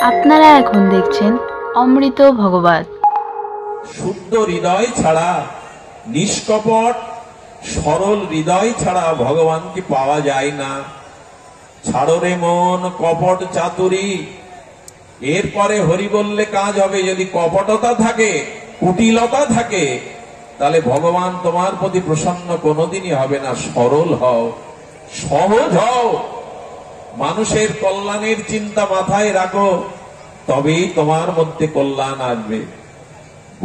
আপনারা এখন দেখছেন অমৃত ভগবত। শুদ্ধ হৃদয় ছাড়া, নিষ্কপট সরল হৃদয় ছাড়া ভগবানকে পাওয়া যায় না। ছাড়ো রে মন কপট চাতুরী। এরপরে হরি বললে কাজ হবে। যদি কপটতা থাকে, কুটিলতা থাকে, তাহলে ভগবান তোমার প্রতি প্রসন্ন কোনোদিনই হবে না। সরল হও, সহজ হও, মানুষের কল্যাণের চিন্তা মাথায় রাখো, তবেই তোমার মধ্যে কল্যাণ আসবে।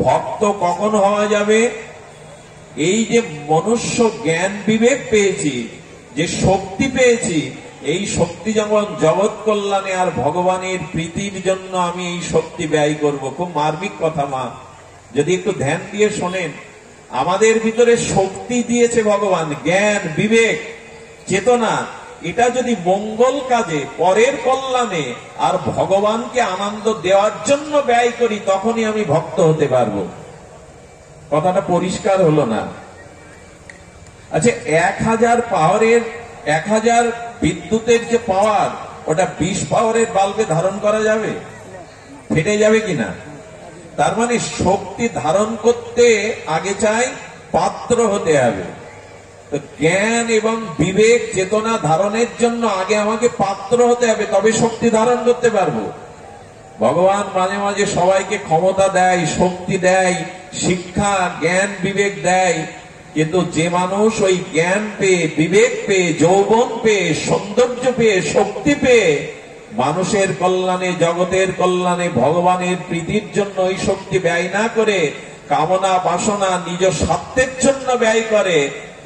ভক্ত কখন হওয়া যাবে? এই যে মনুষ্য জ্ঞান বিবেক পেয়েছি, যে শক্তি পেয়েছি, এই শক্তি যেমন জগৎ কল্যাণে আর ভগবানের প্রীতির জন্য আমি এই শক্তি ব্যয় করব। খুব মার্মিক কথা মা, যদি একটু ধ্যান দিয়ে শোনেন। আমাদের ভিতরে শক্তি দিয়েছে ভগবান, জ্ঞান বিবেক চেতনা। এটা যদি মঙ্গল কাজে, পরের কল্যাণে আর ভগবানকে আনন্দ দেওয়ার জন্য ব্যয় করি, তখনই আমি ভক্ত হতে পারবো। কথাটা পরিষ্কার হলো না? আচ্ছা, 1000 পাওয়ারের 1000 বিদ্যুতের যে পাওয়ার, ওটা 20 পাওয়ারের বাল্বে ধারণ করা যাবে? ফেটে যাবে কিনা? তার মানে শক্তি ধারণ করতে আগে চাই পাত্র হতে হবে। জ্ঞান এবং বিবেক চেতনা ধারণের জন্য আগে আমাকে পাত্র হতে হবে, তবে শক্তি ধারণ করতে পারবো। ভগবান মাঝে মাঝে সবাইকে ক্ষমতা দেয়, শক্তি দেয়, শিক্ষা জ্ঞান বিবেক দেয়, কিন্তু যে মানুষ ওই জ্ঞান পেয়ে, বিবেক পেয়ে, যৌবন পেয়ে, সৌন্দর্য পেয়ে, শক্তি পেয়ে মানুষের কল্যাণে, জগতের কল্যাণে, ভগবানের প্রীতির জন্য ওই শক্তি ব্যয় না করে কামনা বাসনা নিজ স্বার্থের জন্য ব্যয় করে,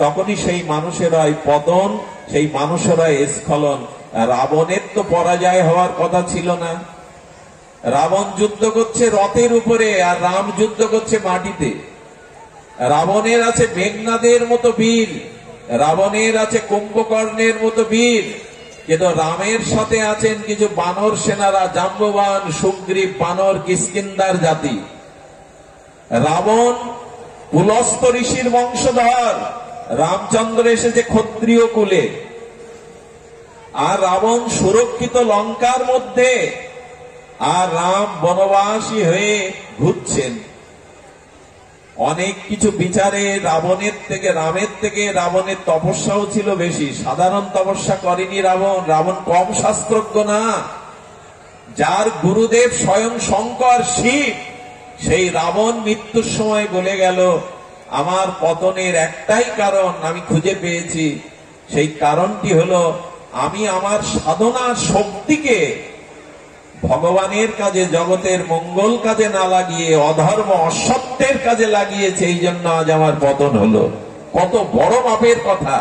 তখনই সেই মানুষের হয় পতন, সেই মানুষের হয় স্খলন। রাবণের তো পরাজয় হওয়ার কথা ছিল না। রাবণ যুদ্ধ করছে রথের উপরে, আর রাম যুদ্ধ করছে মাটিতে। রাবণের আছে মেঘনাদের মতো বীর, রাবণের আছে কুম্ভকর্ণের মতো বীর, কিন্তু রামের সাথে আছেন কিছু বানর সেনারা, জাম্ববান, সুগ্রীব, বানর, কিষ্কিন্ধার জাতি। রাবণ পুলস্ত ঋষির বংশধর, রামচন্দ্র এসেছে ক্ষত্রিয় কুলে। আর রাবণ সুরক্ষিত লঙ্কার মধ্যে, আর রাম বনবাসী হয়ে ঘুরছেন। অনেক কিছু বিচারে রাবণের থেকে, রামের থেকে রাবণের তপস্যাও ছিল বেশি। সাধারণ তপস্যা করেনি রাবণ। রাবণ কম শাস্ত্রজ্ঞ না। যার গুরুদেব স্বয়ং শঙ্কর শিব, সেই রাবণ মৃত্যুর সময় বলে গেল, আমার পতনের একটাই কারণ আমি খুঁজে পেয়েছি। সেই কারণটি হলো, আমি আমার সাধনার শক্তিকে ভগবানের কাজে, জগতের মঙ্গল কাজে না লাগিয়ে অধর্ম অসত্যের কাজে লাগিয়েছে, এই জন্য আজ আমার পতন হলো। কত বড় মাপের কথা!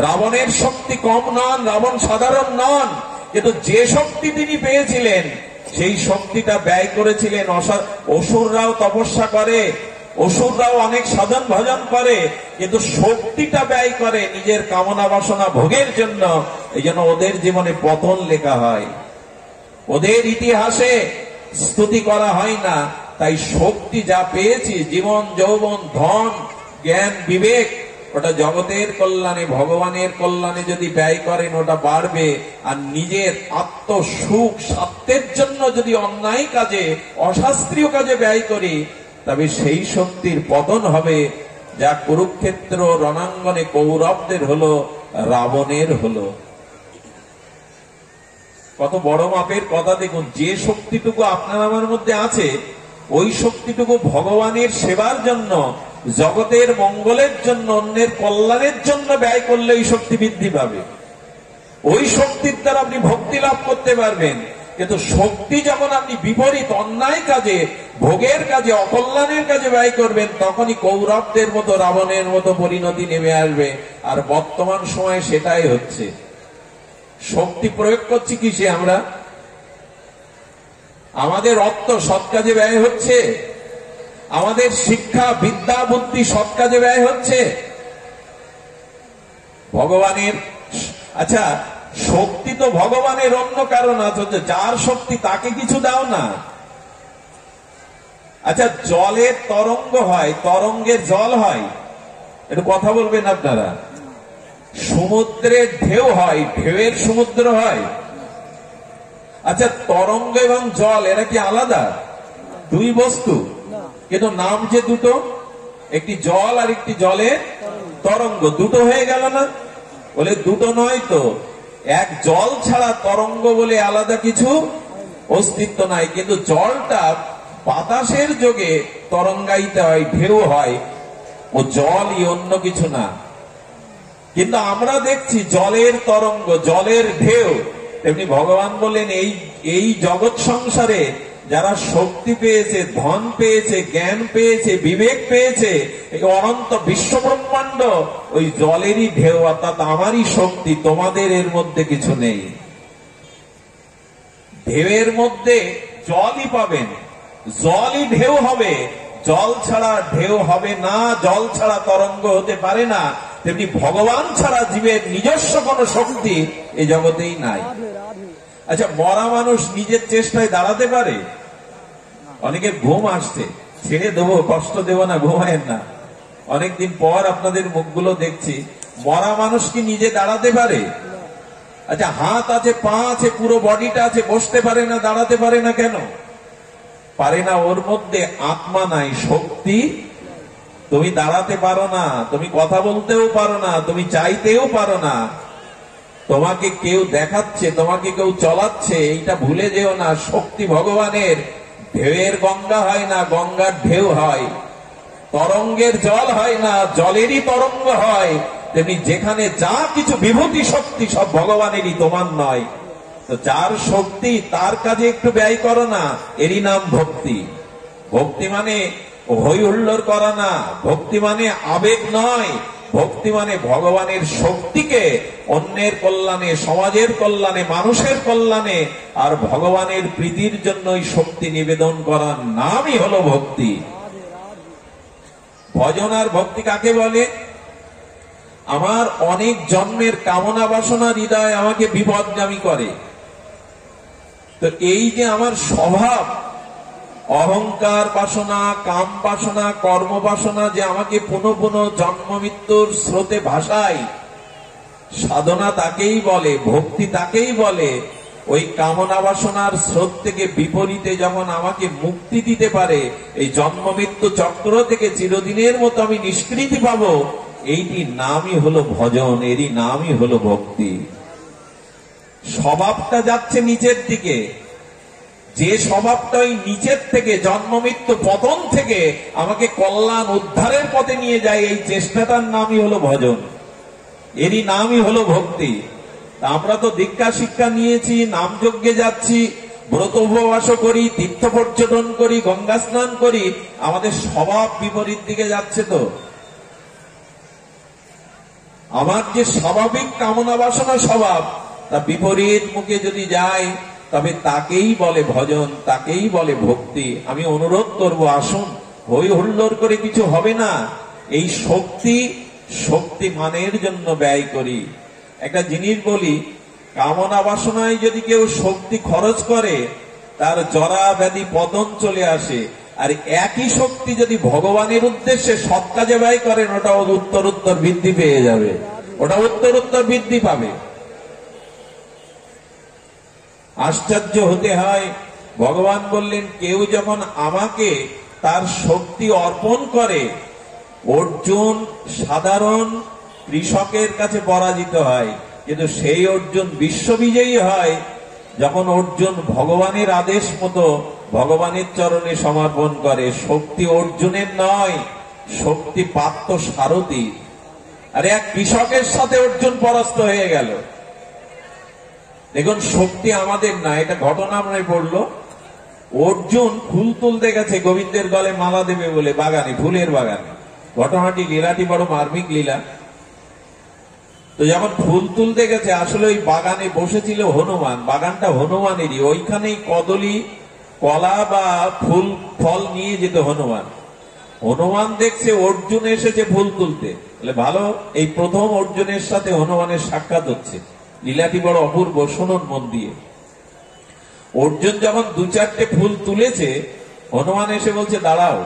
রাবণের শক্তি কম নন, রাবণ সাধারণ নন, কিন্তু যে শক্তি তিনি পেয়েছিলেন সেই শক্তিটা ব্যয় করেছিলেন। অসুররাও তপস্যা করে, অসুররাও অনেক সাধন ভজন করে, কিন্তু শক্তিটা ব্যয় করে নিজের কামনা বাসনা ভোগের জন্য। এই জন্য ওদের জীবনে পতন লেখা হয়, ওদের ইতিহাসে স্তুতি করা হয় না। তাই শক্তি যা পেয়েছি, জীবন যৌবন ধন জ্ঞান বিবেক, ওটা জগতের কল্যাণে, ভগবানের কল্যাণে যদি ব্যয় করেন ওটা বাড়বে। আর নিজের আত্মসুখ স্বার্থের জন্য যদি অন্যায় কাজে, অশাস্ত্রীয় কাজে ব্যয় করি, তবে সেই শক্তির পতন হবে। যা কুরুক্ষেত্র রণাঙ্গনে কৌরবদের হলো, রাবণের হলো। কত বড় মাপের কথা! দেখুন, যে শক্তিটুকু আপনার আমার মধ্যে আছে, ওই শক্তিটুকু ভগবানের সেবার জন্য, জগতের মঙ্গলের জন্য, অন্যের কল্যাণের জন্য ব্যয় করলে ওই শক্তি বৃদ্ধি পাবে। ওই শক্তির দ্বারা আপনি ভক্তি লাভ করতে পারবেন। কিন্তু শক্তি যখন আপনি বিপরীত অন্যায় কাজে, ভোগের কাজে, অকল্যাণের কাজে ব্যয় করবেন, তখনই কৌরবদের মতো, রাবণের মতো পরিণতি নেমে আসবে। আর বর্তমান সময়ে সেটাই হচ্ছে। শক্তি প্রয়োগ করছি কিসে আমরা? আমাদের অর্থ সৎ কাজে ব্যয় হচ্ছে, আমাদের শিক্ষা বিদ্যা বুদ্ধি সৎ কাজে ব্যয় হচ্ছে। ভগবানের, আচ্ছা শক্তি তো ভগবানের অন্য কারণ আছে, যার শক্তি তাকে কিছু দাও না। আচ্ছা, জলের তরঙ্গ হয়, তরঙ্গের জল হয়, একটু কথা বলবেন আপনারা। সমুদ্রের ঢেউ হয়, ঢেউয়ের সমুদ্র হয়। আচ্ছা, তরঙ্গ এবং জল এরা কি আলাদা? দুই বস্তু, কিন্তু নাম যে দুটো, একটি জল আর একটি জলের তরঙ্গ, দুটো হয়ে গেল না? বলে দুটো নয় তো, এক জল ছাড়া তরঙ্গ বলে আলাদা কিছু অস্তিত্ব নাই। কিন্তু জলটা বাতাসের যোগে তরঙ্গায়িত হয়, ঢেউ হয়, ও জলই, অন্য কিছু না। কিন্তু আমরা দেখছি জলের তরঙ্গ, জলের ঢেউ। তেমনি ভগবান বলেন এই জগৎ সংসারে যারা শক্তি পেয়েছে, ধন পেয়েছে, জ্ঞান পেয়েছে, বিবেক পেয়েছে, এই অনন্ত বিশ্ব ব্রহ্মাণ্ড ওই জলেরই ঢেউ, অর্থাৎ আমারই শক্তি। তোমাদের এর মধ্যে কিছু নেই। ঢেউয়ের মধ্যে জলই পাবেন, জলই ঢেউ হবে, জল ছাড়া ঢেউ হবে না, জল ছাড়া তরঙ্গ হতে পারে না। তেমনি ভগবান ছাড়া জীবের নিজস্ব কোন শক্তি এই জগতেই নাই। আচ্ছা, মরা মানুষ নিজের চেষ্টায় দাঁড়াতে পারে? অনেকের ঘুম আসছে, ছেড়ে দেবো, কষ্ট দেবো না, ঘুমায়েন না। অনেকদিন পর আপনাদের মুখগুলো দেখছি। মরা মানুষ কি নিজে দাঁড়াতে পারে? আচ্ছা, হাত আছে, পা আছে, পুরো বডিটা আছে, বসতে পারে না, দাঁড়াতে পারে না, কেন পারে না? ওর মধ্যে আত্মা নাই, শক্তি। তুমি দাঁড়াতে পারো না, তুমি কথা বলতেও পারো না, তুমি চাইতেও পারো না। তোমাকে কেউ দেখাচ্ছে, তোমাকে কেউ চলাচ্ছে, এইটা ভুলে যেও না। শক্তি ভগবানের। ঢেউয়ের গঙ্গা হয় না, গঙ্গার ঢেউ হয়। তরঙ্গের জল হয় না, জলেরই তরঙ্গ হয়। তেমনি যেখানে যা কিছু বিভূতি শক্তি সব ভগবানেরই, তোমার নয়। তো যার শক্তি তার কাজে একটু ব্যয় করো না, এরই নাম ভক্তি। ভক্তি মানে হই হুল্লোড় করা না, ভক্তি মানে আবেগ নয়। ভক্তি মানে ভগবানের শক্তিকে অন্যের কল্যাণে, সমাজের কল্যাণে, মানুষের কল্যাণে আর ভগবানের প্রীতির জন্য ওই শক্তি নিবেদন করার নামই হলো ভক্তি। ভজন আর ভক্তি কাকে বলে? আমার অনেক জন্মের কামনা বাসনা হৃদয় আমাকে বিপদগামী করে। তো এই যে আমার স্বভাব, অহংকার বাসনা, কাম বাসনা, কর্ম বাসনা যে আমাকে পুনঃ পুনঃ জন্ম মৃত্যুর স্রোতে ভাসায়, সাধনা তাকেই বলে, ভক্তি তাকেই বলে। ওই কামনা বাসনার স্রোত থেকে বিপরীতে যখন আমাকে মুক্তি দিতে পারে, এই জন্ম মৃত্যু চক্র থেকে চিরদিনের মতো আমি নিষ্কৃতি পাবো, এইটি নামই হলো ভজন, এরই নামই হলো ভক্তি। স্বভাবটা যাচ্ছে নিচের দিকে, যে স্বভাবটা ওই নিচের থেকে, জন্ম মৃত্যু পতন থেকে আমাকে কল্যাণ উদ্ধারের পথে নিয়ে যায়, এই চেষ্টাটার নামই হলো ভজন, এরই নামই হলো ভক্তি। আমরা তো দীক্ষা শিক্ষা নিয়েছি, নামযজ্ঞে যাচ্ছি, ব্রত উপবাস করি, তীর্থ পর্যটন করি, গঙ্গা স্নান করি, আমাদের স্বভাব বিপরীত দিকে যাচ্ছে। তো আমার যে স্বাভাবিক কামনা বাসনা স্বভাব, তা বিপরীত মুখে যদি যায়, তবে তাকেই বলে ভজন, তাকেই বলে ভক্তি। আমি অনুরোধ করব, আসুন, হই হুল্লোড় করে কিছু হবে না। এই শক্তি মানের জন্য ব্যয় করি। একটা জিনিস বলি, কামনা বাসনায় যদি কেউ শক্তি খরচ করে, তার জরা ব্যাধি পতন চলে আসে। আর একই শক্তি যদি ভগবানের উদ্দেশ্যে সৎ কাজে ব্যয় করেন, ওটা উত্তরোত্তর বৃদ্ধি পেয়ে যাবে, ওটা উত্তরোত্তর বৃদ্ধি পাবে। আশ্চর্য হতে হয়। ভগবান বললেন, কেউ যখন আমাকে তার শক্তি অর্পণ করে, অর্জুন সাধারণ কৃষকের কাছে পরাজিত হয়, কিন্তু সেই অর্জুন বিশ্ববিজয়ী হয় যখন অর্জুন ভগবানের আদেশ মতো ভগবানের চরণে সমর্পণ করে। শক্তি অর্জুনের নয়, শক্তি পার্থ সারথী। আর এক কৃষকের সাথে অর্জুন পরাস্ত হয়ে গেল। দেখুন, শক্তি আমাদের না। এটা ঘটনা মনে পড়লো, অর্জুন ফুল তুলতে গেছে গোবিন্দের গলে মালা দেবে বলে, বাগানে, ফুলের বাগানে। ঘটনাটি, লীলাটি বড় মার্মিক লীলা। তো যখন ফুল তুলতে গেছে, আসলে ওই বাগানে বসেছিল হনুমান, বাগানটা হনুমানেরই, ওইখানেই কদলি, কলা বা ফুল ফল নিয়ে যেত হনুমান। হনুমান দেখছে অর্জুন এসেছে ফুল তুলতে, বলে ভালো, এই প্রথম অর্জুনের সাথে হনুমানের সাক্ষাৎ হচ্ছে। লীলাটি বড় অপূর্ব, শুনুন মন দিয়ে। অর্জুন যখন দু চারটে ফুল তুলেছে, হনুমান এসে বলছে, দাঁড়াও,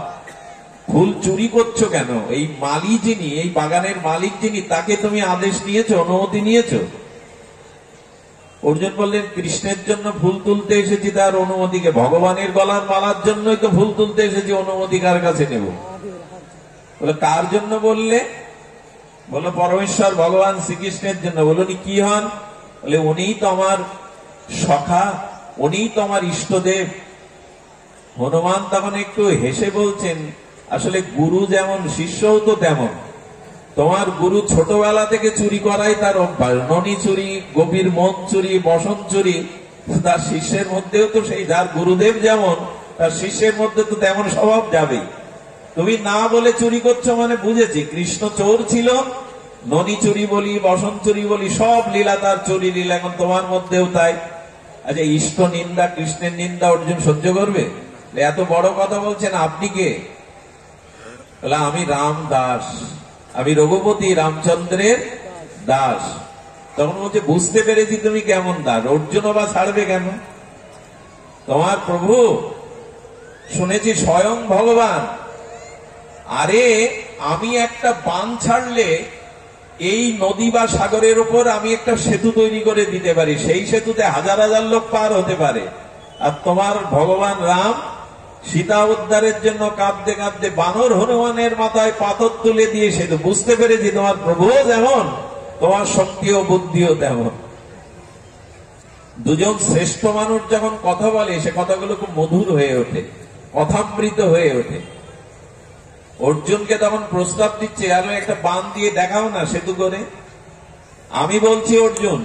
ফুল চুরি করছো কেন? এই মালি যিনি, এই বাগানের মালিক যিনি, তাকে তুমি আদেশ নিয়েছো, অনুমতি নিয়েছো? অর্জুন বললেন, কৃষ্ণের জন্য ফুল তুলতে এসেছি, তার অনুমতিকে। ভগবানের গলার মালার জন্যই তো ফুল তুলতে এসেছি, অনুমতি কার কাছে নেব? বলে কার জন্য বললে? বললো পরমেশ্বর ভগবান শ্রীকৃষ্ণের জন্য। বলুন কি হন? বলে উনিই তো আমার সখা, উনিই তো আমার ইষ্টদেব। হনুমান তখন একটু হেসে বলছেন, আসলে গুরু যেমন শিষ্যও তো তেমন। তোমার গুরু ছোটবেলা থেকে চুরি করাই তার অভ্যাস, ননি চুরি, গোপীর মন চুরি, বসন চুরি। তার শিষ্যের মধ্যেও তো সেই, যার গুরুদেব যেমন তার শিষ্যের মধ্যে তো তেমন স্বভাব যাবেই। তুমি না বলে চুরি করছো মানে বুঝেছি কৃষ্ণ চোর ছিল, ননি চুরি বলি, বসন চুরি বলি, সব লীলা তার চুরি লীলা, এখন তোমার মধ্যেও তাই। আচ্ছা, ইষ্ট নিন্দা, কৃষ্ণের নিন্দা অর্জুন সহ্য করবে? এত বড় কথা বলছেন, আপনি কে? বলে আমি রাম দাস, আমি রঘুপতি রামচন্দ্রের দাস। তখন বলছে বুঝতে পেরেছি তুমি কেমন দাস। অর্জুন বা ছাড়বে কেন? তোমার প্রভু শুনেছি স্বয়ং ভগবান। আরে আমি একটা বান ছাড়লে এই নদী বা সাগরের উপর আমি একটা সেতু তৈরি করে দিতে পারি, সেই সেতুতে হাজার হাজার লোক পার হতে পারে। আর তোমার ভগবান রাম সীতা উদ্ধারের জন্য কাঁদতে কাঁদতে বানর হনুমানের মাথায় পাথর তুলে দিয়ে সেতু। বুঝতে পেরেছি তোমার প্রভুও যেমন, তোমার শক্তিও বুদ্ধিও তেমন। দুজন শ্রেষ্ঠ মানুষ যখন কথা বলে, সে কথাগুলো খুব মধুর হয়ে ওঠে, কথামৃত হয়ে ওঠে। অর্জুনকে তখন প্রস্তাব দিচ্ছে, আরো একটা বাঁধ দিয়ে দেখাও না সেতু করে। আমি বলছি অর্জুন,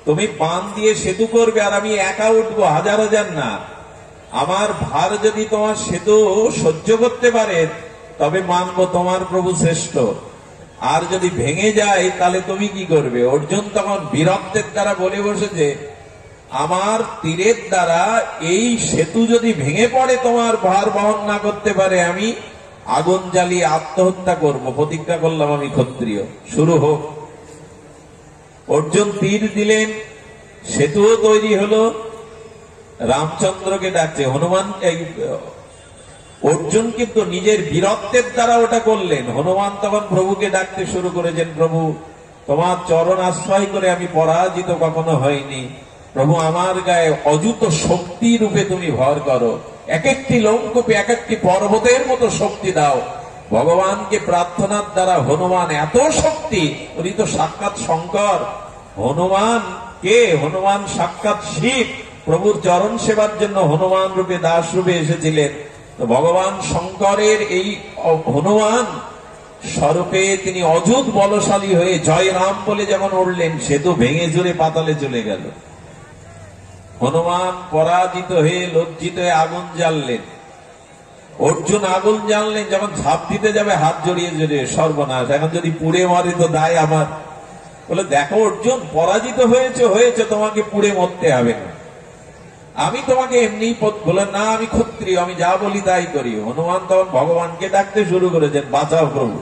তুমি বাঁধ দিয়ে সেতু করবে আর আমি একা উঠবো, হাজার হাজার না। আমার ভার যদি তোমার সেতু সহ্য করতে পারে তবে মানবো তোমার প্রভু শ্রেষ্ঠ, আর যদি ভেঙে যায় তাহলে তুমি কি করবে? অর্জুন তখন বীরত্বের দ্বারা বলে বসেছে, আমার তীরের দ্বারা এই সেতু যদি ভেঙে পড়ে, তোমার ভার বহন না করতে পারে, আমি আগুন জ্বালিয়ে আত্মহত্যা করব, প্রতিজ্ঞা করলাম আমি ক্ষত্রিয়। শুরু হোক। অর্জুন তীর দিলেন, সেতুও তৈরি হলো। রামচন্দ্রকে ডাকছে, হনুমান। অর্জুন কিন্তু নিজের বীরত্বের দ্বারা ওটা করলেন। হনুমান তখন প্রভুকে ডাকতে শুরু করেছেন, প্রভু তোমার চরণ আশ্রয় করে আমি পরাজিত কখনো হয়নি। প্রভু আমার গায়ে অযুত শক্তি রূপে তুমি ভর করো, এক একটি লোমকূপে এক একটি পর্বতের মতো শক্তি দাও। ভগবানকে প্রার্থনার দ্বারা হনুমান এত শক্তি, উনি তো সাক্ষাৎ শঙ্কর। হনুমান কে? হনুমান সাক্ষাৎ শিব। প্রভুর চরণ সেবার জন্য হনুমান রূপে দাস রূপে এসেছিলেন। তো ভগবান শঙ্করের এই হনুমান স্বরূপে তিনি অযুত বলশালী হয়ে জয় রাম বলে যেমন উঠলেন, সেতু ভেঙে জুড়ে পাতালে চলে গেল। হনুমান পরাজিত হয়ে লজ্জিত হয়ে আগুন জ্বাললেন। অর্জুন আগুন জ্বাললেন, যখন ঝাঁপ দিতে যাবে হাত জড়িয়ে জড়িয়ে, সর্বনাশ, এখন যদি পুড়ে মরে তো দায় আমার। বলে দেখো অর্জুন, পরাজিত হয়েছে, তোমাকে পুড়ে মরতে হবে না, আমি তোমাকে এমনি। বলে না, আমি ক্ষত্রিয়, আমি যা বলি তাই করি। হনুমান তখন ভগবানকে ডাকতে শুরু করেছেন, বাঁচাও প্রভু,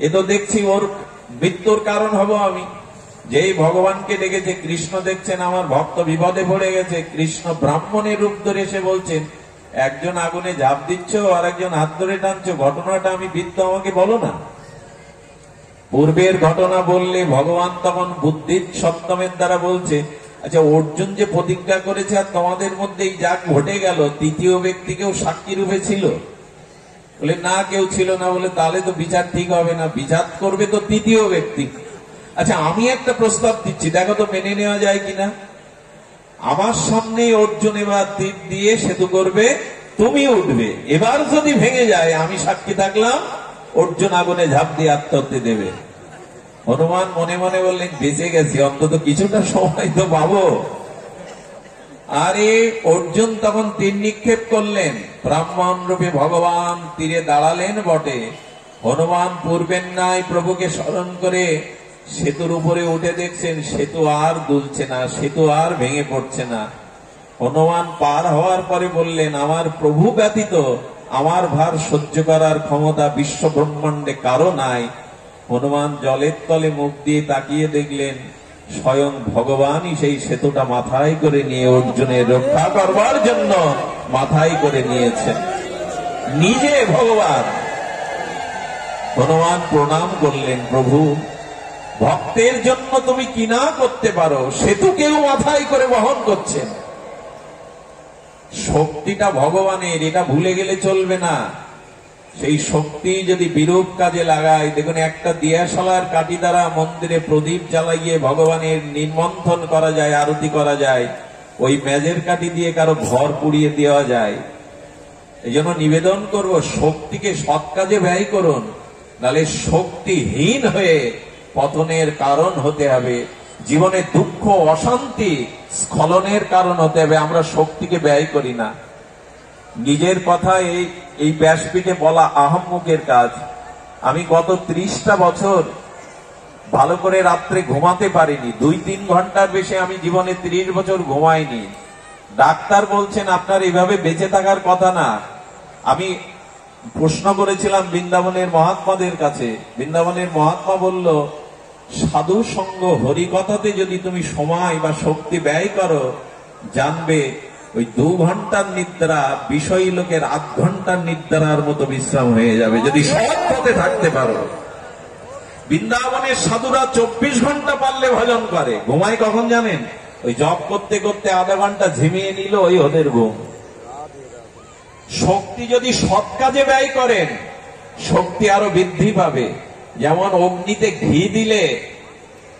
এ তো দেখছি ওর মৃত্যুর কারণ হব আমি। যেই ভগবানকে ডেকেছে, কৃষ্ণ দেখছেন আমার ভক্ত বিপদে পড়ে গেছে। কৃষ্ণ ব্রাহ্মণের রূপ ধরে এসে বলছেন, একজন আগুনে ঝাঁপ দিচ্ছ আর একজন হাত ধরে টানছো, ঘটনাটা আমি বিদ্য, আমাকে বলো না। পূর্বের ঘটনা বললে ভগবান তখন বুদ্ধির সপ্তমের দ্বারা বলছে, আচ্ছা অর্জুন যে প্রতিজ্ঞা করেছে আর তোমাদের মধ্যে যা ঘটে গেল, তৃতীয় ব্যক্তি কেউ সাক্ষী রূপে ছিল? বলে না, কেউ ছিল না। বলে তাহলে তো বিচার ঠিক হবে না, বিচার করবে তো তৃতীয় ব্যক্তি। আচ্ছা আমি একটা প্রস্তাব দিচ্ছি, দেখো তো মেনে নেওয়া যায় কিনা। আমার সামনে অর্জুন এবার তীর দিয়ে সেতু করবে, তুমি উঠবে, এবার যদি ভেঙে যায় আমি সাক্ষী থাকলাম, অর্জুন আগুনে ঝাঁপ দিয়ে আত্মহত্যা দেবে। হনুমান মনে মনে বললেন, বেঁচে গেছি, অন্তত কিছুটা সময় তো পাবো। আরে অর্জুন তখন তীর নিক্ষেপ করলেন, ব্রাহ্মণ রূপে ভগবান তীরে দাঁড়ালেন বটে। হনুমান পূর্বের নাই প্রভুকে স্মরণ করে সেতুর উপরে উঠে দেখছেন, সেতু আর দুলছে না, সেতু আর ভেঙে পড়ছে না। হনুমান পার হওয়ার পরে বললেন, আমার প্রভু ব্যতীত আমার ভার সহ্য করার ক্ষমতা বিশ্ব ব্রহ্মাণ্ডে কারো নাই। হনুমান জলের তলে মুখ দিয়ে তাকিয়ে দেখলেন, স্বয়ং ভগবানই সেই সেতুটা মাথায় করে নিয়ে অর্জুনের রক্ষা করবার জন্য মাথায় করে নিয়েছেন, নিজে ভগবান। হনুমান প্রণাম করলেন, প্রভু ভক্তের জন্য তুমি কি না করতে পারো সে তো কেউ মাথায় করে বহন করছেন। শক্তিটা ভগবানের, এটা ভুলে গেলে চলবে না। সেই শক্তি যদি বিরূপ কাজে লাগায়, দেখুন একটা দিয়াশালার কাঠি দ্বারা মন্দিরে প্রদীপ জ্বালাইয়ে ভগবানের নির্মন্থন করা যায়, আরতি করা যায়। ওই মেজের কাঠি দিয়ে কারো ঘর পুড়িয়ে দেওয়া যায়। এই জন্য নিবেদন করব, শক্তিকে সৎ কাজে ব্যয় করুন, নাহলে শক্তিহীন হয়ে পতনের কারণ হতে হবে, জীবনে দুঃখ অশান্তি স্খলনের কারণ হতে হবে। আমরা শক্তিকে ব্যয় করি না। নিজের কথা এই ব্যাসপীঠে বলা আহম্মুকের কাজ। আমি গত 30টা বছর ভালো করে রাত্রে ঘুমাতে পারিনি, 2-3 ঘন্টার বেশি আমি জীবনে 30 বছর ঘুমাইনি। ডাক্তার বলছেন আপনার এভাবে বেঁচে থাকার কথা না। আমি প্রশ্ন করেছিলাম বৃন্দাবনের মহাত্মাদের কাছে, বৃন্দাবনের মহাত্মা বলল, সাধু সঙ্গ হরিকথাতে যদি তুমি সময় বা শক্তি ব্যয় করো, জানবে ওই 2 ঘন্টার নিদ্রা বিষয়ী লোকের 8 ঘন্টার নিদ্রার মতো বিশ্রাম হয়ে যাবে যদি সৎ পথে থাকতে পারো। বৃন্দাবনের সাধুরা 24 ঘন্টা পারলে ভজন করে, ঘুমায় কখন জানেন? ওই জপ করতে করতে আধা ঘন্টা ঝিমিয়ে নিল, ওই ওদের ঘুম। শক্তি যদি সৎ কাজে ব্যয় করেন, শক্তি আরো বৃদ্ধি পাবে। যেমন অগ্নিতে ঘি দিলে,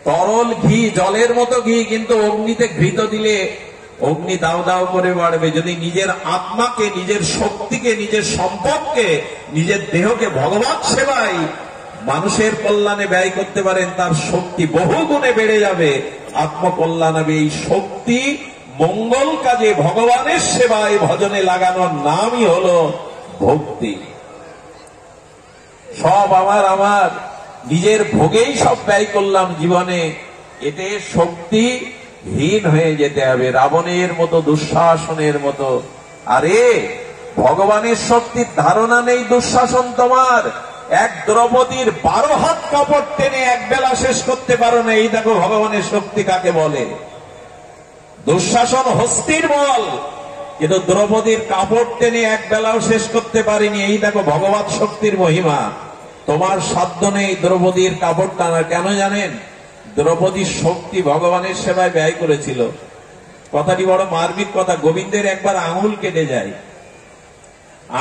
তরল ঘি জলের মতো ঘি, কিন্তু অগ্নিতে ঘৃত দিলে অগ্নি দাও দাও করে বাড়বে। যদি নিজের আত্মাকে, নিজের শক্তিকে, নিজের সম্পদকে, নিজের দেহকে ভগবান সেবায়, মানুষের কল্যাণে ব্যয় করতে পারেন, তার শক্তি বহু গুণে বেড়ে যাবে, আত্মকল্যাণ হবে। এই শক্তি মঙ্গল কাজে ভগবানের সেবায় ভজনে লাগানোর নামই হলো ভক্তি। সব আমার নিজের ভোগেই সব ব্যয় করলাম জীবনে, এতে শক্তিহীন হয়ে যেতে হবে, রাবণের মতো, দুঃশাসনের মতো। আরে ভগবানের শক্তির ধারণা নেই, দুঃশাসন তোমার। এক দ্রৌপদীর 12 হাত কাপড় টেনে এক বেলা শেষ করতে পারো না, এই দেখো ভগবানের শক্তি কাকে বলে। দুঃশাসন হস্তির বল, কিন্তু দ্রৌপদীর কাপড় টেনে এক বেলাও শেষ করতে পারিনি, এই দেখো ভগবত শক্তির মহিমা। তোমার সাধ্য নেই দ্রৌপদীর কাপড় টানার। কেন জানেন? দ্রৌপদীর শক্তি ভগবানের সেবায় ব্যয় করেছিল। কথাটি বড় মার্মিক কথা। গোবিন্দের একবার আঙুল কেটে যায়,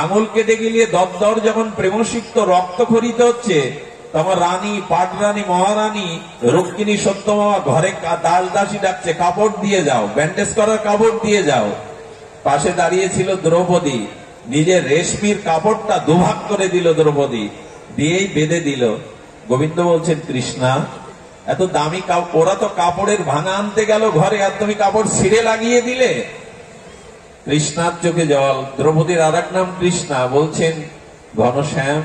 আঙুল কেটে গেলে দরদর যখন প্রেমসিক্ত রক্ত খরিত হচ্ছে, তখন রানী, পাটরানী, মহারানী রুক্মিণী সত্যভামা ঘরে দাসদাসী ডাকছে, কাপড় দিয়ে যাও, ব্যান্ডেজ করার কাপড় দিয়ে যাও। পাশে দাঁড়িয়ে ছিল দ্রৌপদী, নিজের রেশমির কাপড়টা দুভাগ করে দিল দ্রৌপদী, দিয়েই বেঁধে দিল। গোবিন্দ বলছেন, কৃষ্ণা এত দামি কাপড়, ওরা তো কাপড়ের ভাঙা আনতে গেল ঘরে, আর তুমি কাপড় ছিঁড়ে লাগিয়ে দিলে। কৃষ্ণার চোখে জল। দ্রৌপদীর আর এক নাম কৃষ্ণা। বলছেন, ঘনশ্যাম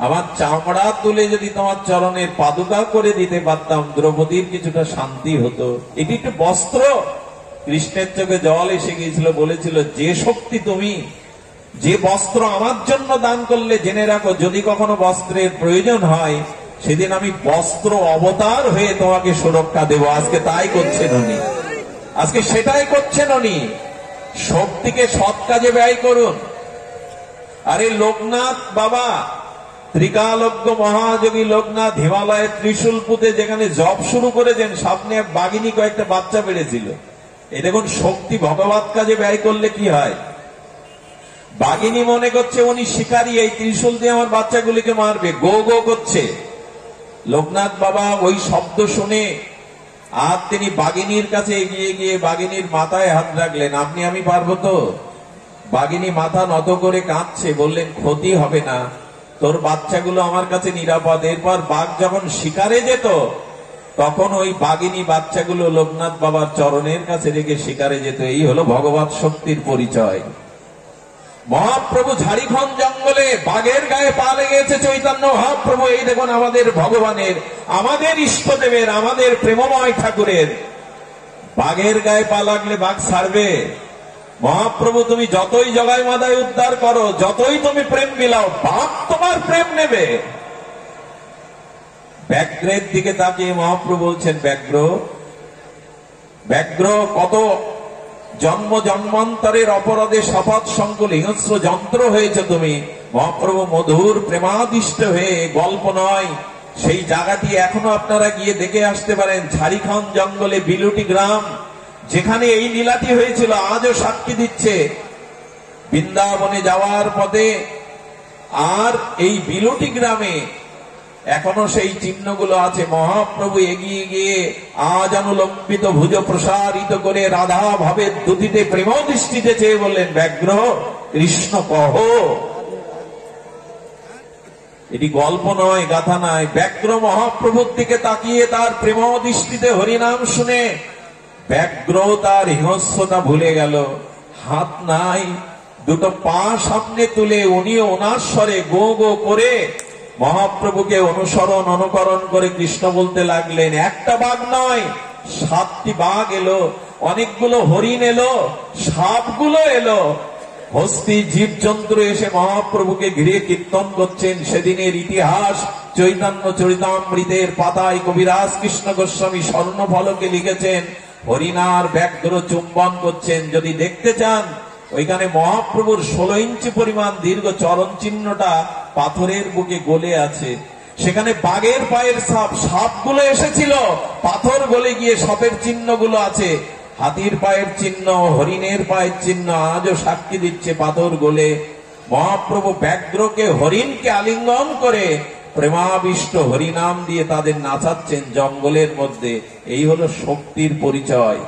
আমার চামড়া তুলে যদি তোমার চরণের পাদুকা করে দিতে পারতাম, দ্রৌপদীর কিছুটা শান্তি হতো। এটি একটু বস্ত্র। কৃষ্ণের চোখে জল এসে গিয়েছিল, বলেছিল, যে শক্তি তুমি, যে বস্ত্র আমার জন্য দান করলে, জেনে রাখো যদি কখনো বস্ত্রের প্রয়োজন হয়, সেদিন আমি বস্ত্র অবতার হয়ে তোমাকে সুরক্ষা দেব। আজকে তাই করছেন উনি, আজকে সেটাই করছেন উনি। শক্তিকে সৎ কাজে ব্যয় করুন। আরে লোকনাথ বাবা, ত্রিকালজ্ঞ মহাযোগী লোকনাথ হিমালয়ে ত্রিশূল পুঁতে যেখানে জপ শুরু করেছেন, সামনে এক বাঘিনী কয়েকটা বাচ্চা বেড়েছিল। এই দেখুন, শক্তি ভগবত কাজে ব্যয় করলে কি হয়। বাঘিনী মনে করছে উনি শিকারী, এই ত্রিশূল দিয়ে আমার বাচ্চাগুলিকে মারবে, গো গো করছে। লোকনাথ বাবা ওই শব্দ শুনে আর তিনি বাঘিনীর কাছে এগিয়ে গিয়ে বাঘিনীর মাথায় হাত রাখলেন, আপনি আমি পারবো তো? বাঘিনী মাথা নত করে কাঁদছে, বললেন, ক্ষতি হবে না, তোর বাচ্চাগুলো আমার কাছে নিরাপদ। এরপর বাঘ যখন শিকারে যেত, তখন ওই বাঘিনী বাচ্চাগুলো লোকনাথ বাবার চরণের কাছে রেখে শিকারে যেত। এই হলো ভগবত শক্তির পরিচয়। মহাপ্রভু ঝাড়িখণ্ড জঙ্গলে বাঘের গায়ে পা লেগেছে চৈতন্য মহাপ্রভু। এই দেখুন আমাদের ভগবানের, আমাদের ইষ্টদেবের, আমাদের প্রেমময় ঠাকুরের বাঘের গায়ে পা লাগলে বাঘ ছাড়বে? মহাপ্রভু তুমি যতই জগায় মাদায় উদ্ধার করো, যতই তুমি প্রেম বিলাও, বাঘ তোমার প্রেম নেবে। ব্যাঘ্রের দিকে তাকিয়ে মহাপ্রভু বলছেন, ব্যাঘ্র, ব্যাঘ্র কত জন্ম জন্মান্তরের অপরাধে শপথ সংকুল হিংস্র যন্ত্র হয়েছে তুমি। মহাপ্রভু মধুর প্রেমাদিষ্ট হয়ে, গল্প নয়, সেই জায়গাটি এখনো আপনারা গিয়ে দেখে আসতে পারেন। ঝাড়িখণ্ড জঙ্গলে বিলুটি গ্রাম, যেখানে এই লীলাটি হয়েছিল, আজও সাক্ষী দিচ্ছে বৃন্দাবনে যাওয়ার পথে। আর এই বিলুটি গ্রামে এখনো সেই চিহ্নগুলো আছে। মহাপ্রভু এগিয়ে গিয়ে আজ অনুলম্বিত ভুজ প্রসারিত করে রাধা ভাবের দুটিতে প্রেম দৃষ্টিতে চেয়ে বললেন, ব্যগ্র কৃষ্ণ কহ। এটি গল্প নয়, গাথা নয়। ব্যগ্র মহাপ্রভুর দিকে তাকিয়ে তার প্রেম দৃষ্টিতে হরিনাম শুনে ব্যগ্র তার হিংস্রতা ভুলে গেল। হাত নাই, দুটো পা সামনে তুলে উনি ওনার স্বরে গো গো করে মহাপ্রভুকে অনুসরণ অনুকরণ করে কৃষ্ণ বলতে লাগলেন। একটা বাঘ নয়, 7টি বাঘ এলো, অনেকগুলো হরিণ এলো, সাপগুলো এলো, হস্তি জীবজন্তু এসে মহাপ্রভুকে ঘিরে কীর্তন করছেন। সেদিনের ইতিহাস চৈতন্য চরিতামৃতের পাতায় কবিরাজ কৃষ্ণ গোস্বামী স্বর্ণফলকে লিখেছেন। হরিণার ব্যগ্র চুম্বন করছেন। যদি দেখতে চান, ওইখানে মহাপ্রভুর 16 ইঞ্চি পরিমাণ দীর্ঘ চরণ চিহ্নটা পাথরের বুকে গলে আছে। সেখানে বাঘের পায়ের সাপগুলো এসেছিল, পাথর গলে গিয়ে সাপের চিহ্নগুলো আছে। হাতির পায়ের চিহ্ন, হরিণের পায়ের চিহ্ন আজও সাক্ষী দিচ্ছে পাথর গলে। মহাপ্রভু ব্যগ্রকে হরিণকে আলিঙ্গন করে প্রেমাবিষ্ট হরিনাম দিয়ে তাদের নাচাচ্ছেন জঙ্গলের মধ্যে। এই হলো শক্তির পরিচয়,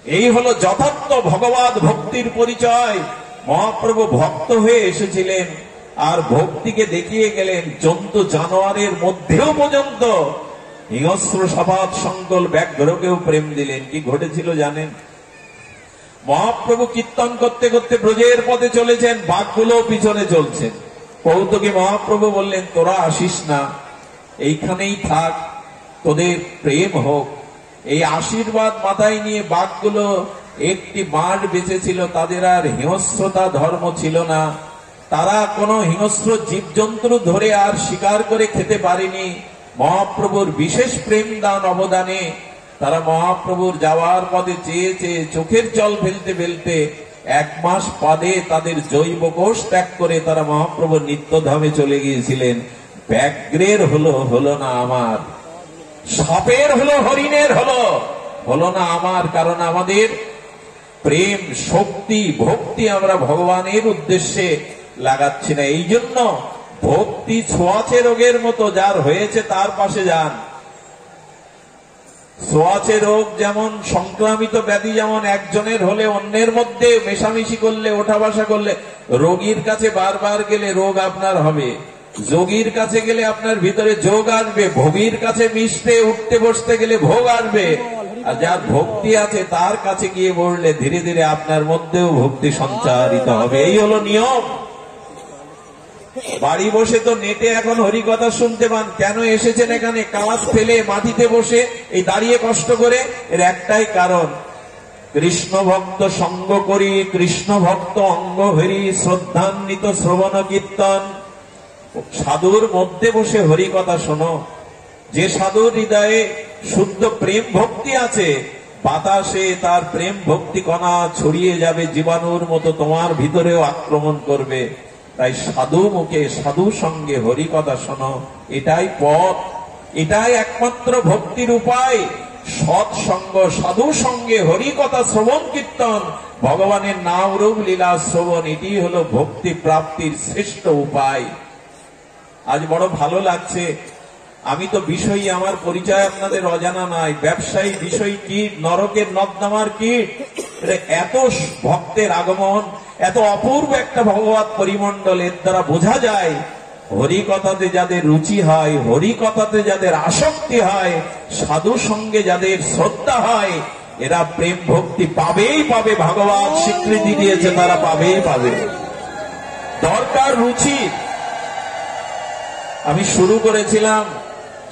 এই হলো যথার্থ ভগবত ভক্তির পরিচয়। মহাপ্রভু ভক্ত হয়ে এসেছিলেন আর ভক্তিকে দেখিয়ে গেলেন জন্তু জানোয়ারের মধ্যেও পর্যন্ত। হিংস্র সপাত সংকল ব্যাঘ্রকেও প্রেম দিলেন। কি ঘটেছিল জানেন? মহাপ্রভু কীর্তন করতে করতে ব্রজের পথে চলেছেন, বাঘগুলো পিছনে চলছেন। কৌতুকে মহাপ্রভু বললেন, তোরা আসিস না, এইখানেই থাক, তোদের প্রেম হোক। এই আশীর্বাদ মাথায় নিয়ে বাঘগুলো একটি মাঠ বেঁচেছিল। তাদের আর হিংস্রতা ধর্ম ছিল না। তারা কোনো হিংস্র জীবজন্তু ধরে আর শিকার করে খেতে পারেনি। মহাপ্রভুর বিশেষ প্রেম দান অবদানে তারা মহাপ্রভুর যাওয়ার পথে চেয়ে চেয়ে চোখের জল ফেলতে ফেলতে 1 মাস পদে তাদের জৈব কোষ ত্যাগ করে তারা মহাপ্রভুর নিত্যধামে চলে গিয়েছিলেন। ব্যাঘ্রের হলো না আমার, সাপের হলো, হরিণের হলো না আমার। কারণ আমাদের প্রেম শক্তি ভক্তি আমরা ভগবানের উদ্দেশ্যে লাগাচ্ছি না। এই জন্য ভক্তি ছোঁয়াচে রোগের মতো, যার হয়েছে তার পাশে যান। ছোঁয়াচে রোগ যেমন সংক্রামিত ব্যাধি, যেমন একজনের হলে অন্যের মধ্যে মেশামেশি করলে, ওঠা বসা করলে, রোগীর কাছে বারবার গেলে রোগ আপনার হবে। যোগীর কাছে গেলে আপনার ভিতরে যোগ আসবে। ভোগীর কাছে মিশতে উঠতে বসতে গেলে ভোগ আসবে। আর যার ভক্তি আছে তার কাছে গিয়ে বললে ধীরে ধীরে আপনার মধ্যেও ভক্তি সঞ্চারিত হবে। এই হলো নিয়ম। বাড়ি বসে তো নেটে এখন হরিকথা শুনতে পান। কেন এসেছেন এখানে কাজ ফেলে মাটিতে বসে এই দাঁড়িয়ে কষ্ট করে? এর একটাই কারণ, কৃষ্ণ ভক্ত সঙ্গ করি, কৃষ্ণ ভক্ত অঙ্গ হরি, শ্রদ্ধান্বিত শ্রবণ কীর্তন। সাধুর মধ্যে বসে হরিকথা শোনো। যে সাধুর হৃদয়ে শুদ্ধ প্রেম ভক্তি আছে, বাতাসে তার প্রেম ভক্তি কণা ছড়িয়ে যাবে, জীবাণুর মতো তোমার ভিতরেও আক্রমণ করবে। তাই সাধু মুখে সাধু সঙ্গে হরিকথা শোনো, এটাই পথ, এটাই একমাত্র ভক্তির উপায়। সৎসঙ্গ, সাধু সঙ্গে হরিকথা শ্রবণ কীর্তন, ভগবানের নাম রূপ লীলা শ্রবণ, এটি হলো ভক্তি প্রাপ্তির শ্রেষ্ঠ উপায়। আজ বড় ভালো লাগছে। আমি তো বিষয়ী, আমার পরিচয় আপনাদের অজানা নাই। ব্যবসায়ী বিষয় কীট, নরকের নর্দমার কীট। এত ভক্তের আগমন, এত অপূর্ব একটা ভগবত পরিমণ্ডল, এর দ্বারা বোঝা যায় হরিকথাতে যাদের রুচি হয়, হরিকথাতে যাদের আসক্তি হয়, সাধু সঙ্গে যাদের শ্রদ্ধা হয়, এরা প্রেম ভক্তি পাবেই পাবে। ভগবান স্বীকৃতি দিয়েছে, তারা পাবেই পাবে। দরকার রুচি। আমি শুরু করেছিলাম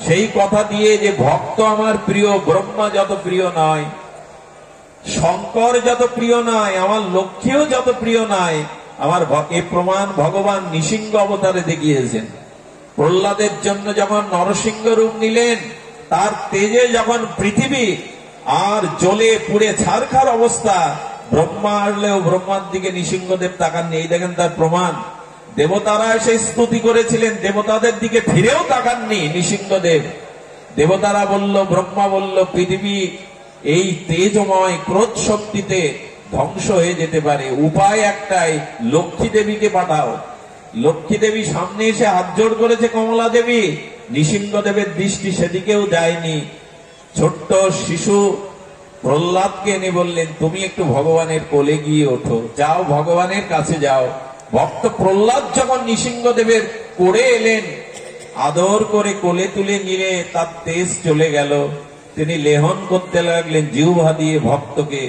সেই কথা দিয়ে যে ভক্ত আমার প্রিয়, ব্রহ্মা যত প্রিয় নয়, শঙ্কর যত প্রিয় নয়, আমার লক্ষ্মীও যত প্রিয় নয়, আমার এ প্রমাণ ভগবান নৃসিংহ অবতারে দেখিয়েছেন। প্রহ্লাদের জন্য যখন নরসিংহ রূপ নিলেন, তার তেজে যখন পৃথিবী আর জ্বলে পুড়ে ছারখার অবস্থা, ব্রহ্মা আসলেও ব্রহ্মার দিকে নৃসিংহদেব তাকাননি। এই দেখেন তার প্রমাণ। দেবতারা এসে স্তুতি করেছিলেন, দেবতাদের দিকে ফিরেও তাকাননি নৃসিংহদেব। দেবতারা বলল, ব্রহ্মা বলল, পৃথিবী এই তেজময় ক্রোধ শক্তিতে ধ্বংস হয়ে যেতে পারে, উপায় একটাই, লক্ষ্মী দেবীকে পাঠাও। লক্ষ্মী দেবী সামনে এসে হাত জোড় করেছে কমলা দেবী, নৃসিংহদেবের দৃষ্টি সেদিকেও যায়নি। ছোট্ট শিশু প্রহ্লাদকে এনে বললেন, তুমি একটু ভগবানের কোলে গিয়ে ওঠো, যাও ভগবানের কাছে যাও। ভক্ত প্রহ্লাদ যখন নৃসিংহদেবের কোলে এলেন, আদর করে কোলে তুলে নিয়ে তার তেজ চলে গেল। তিনি লেহন করতে লাগলেন জিহ্বা দিয়ে ভক্তকে,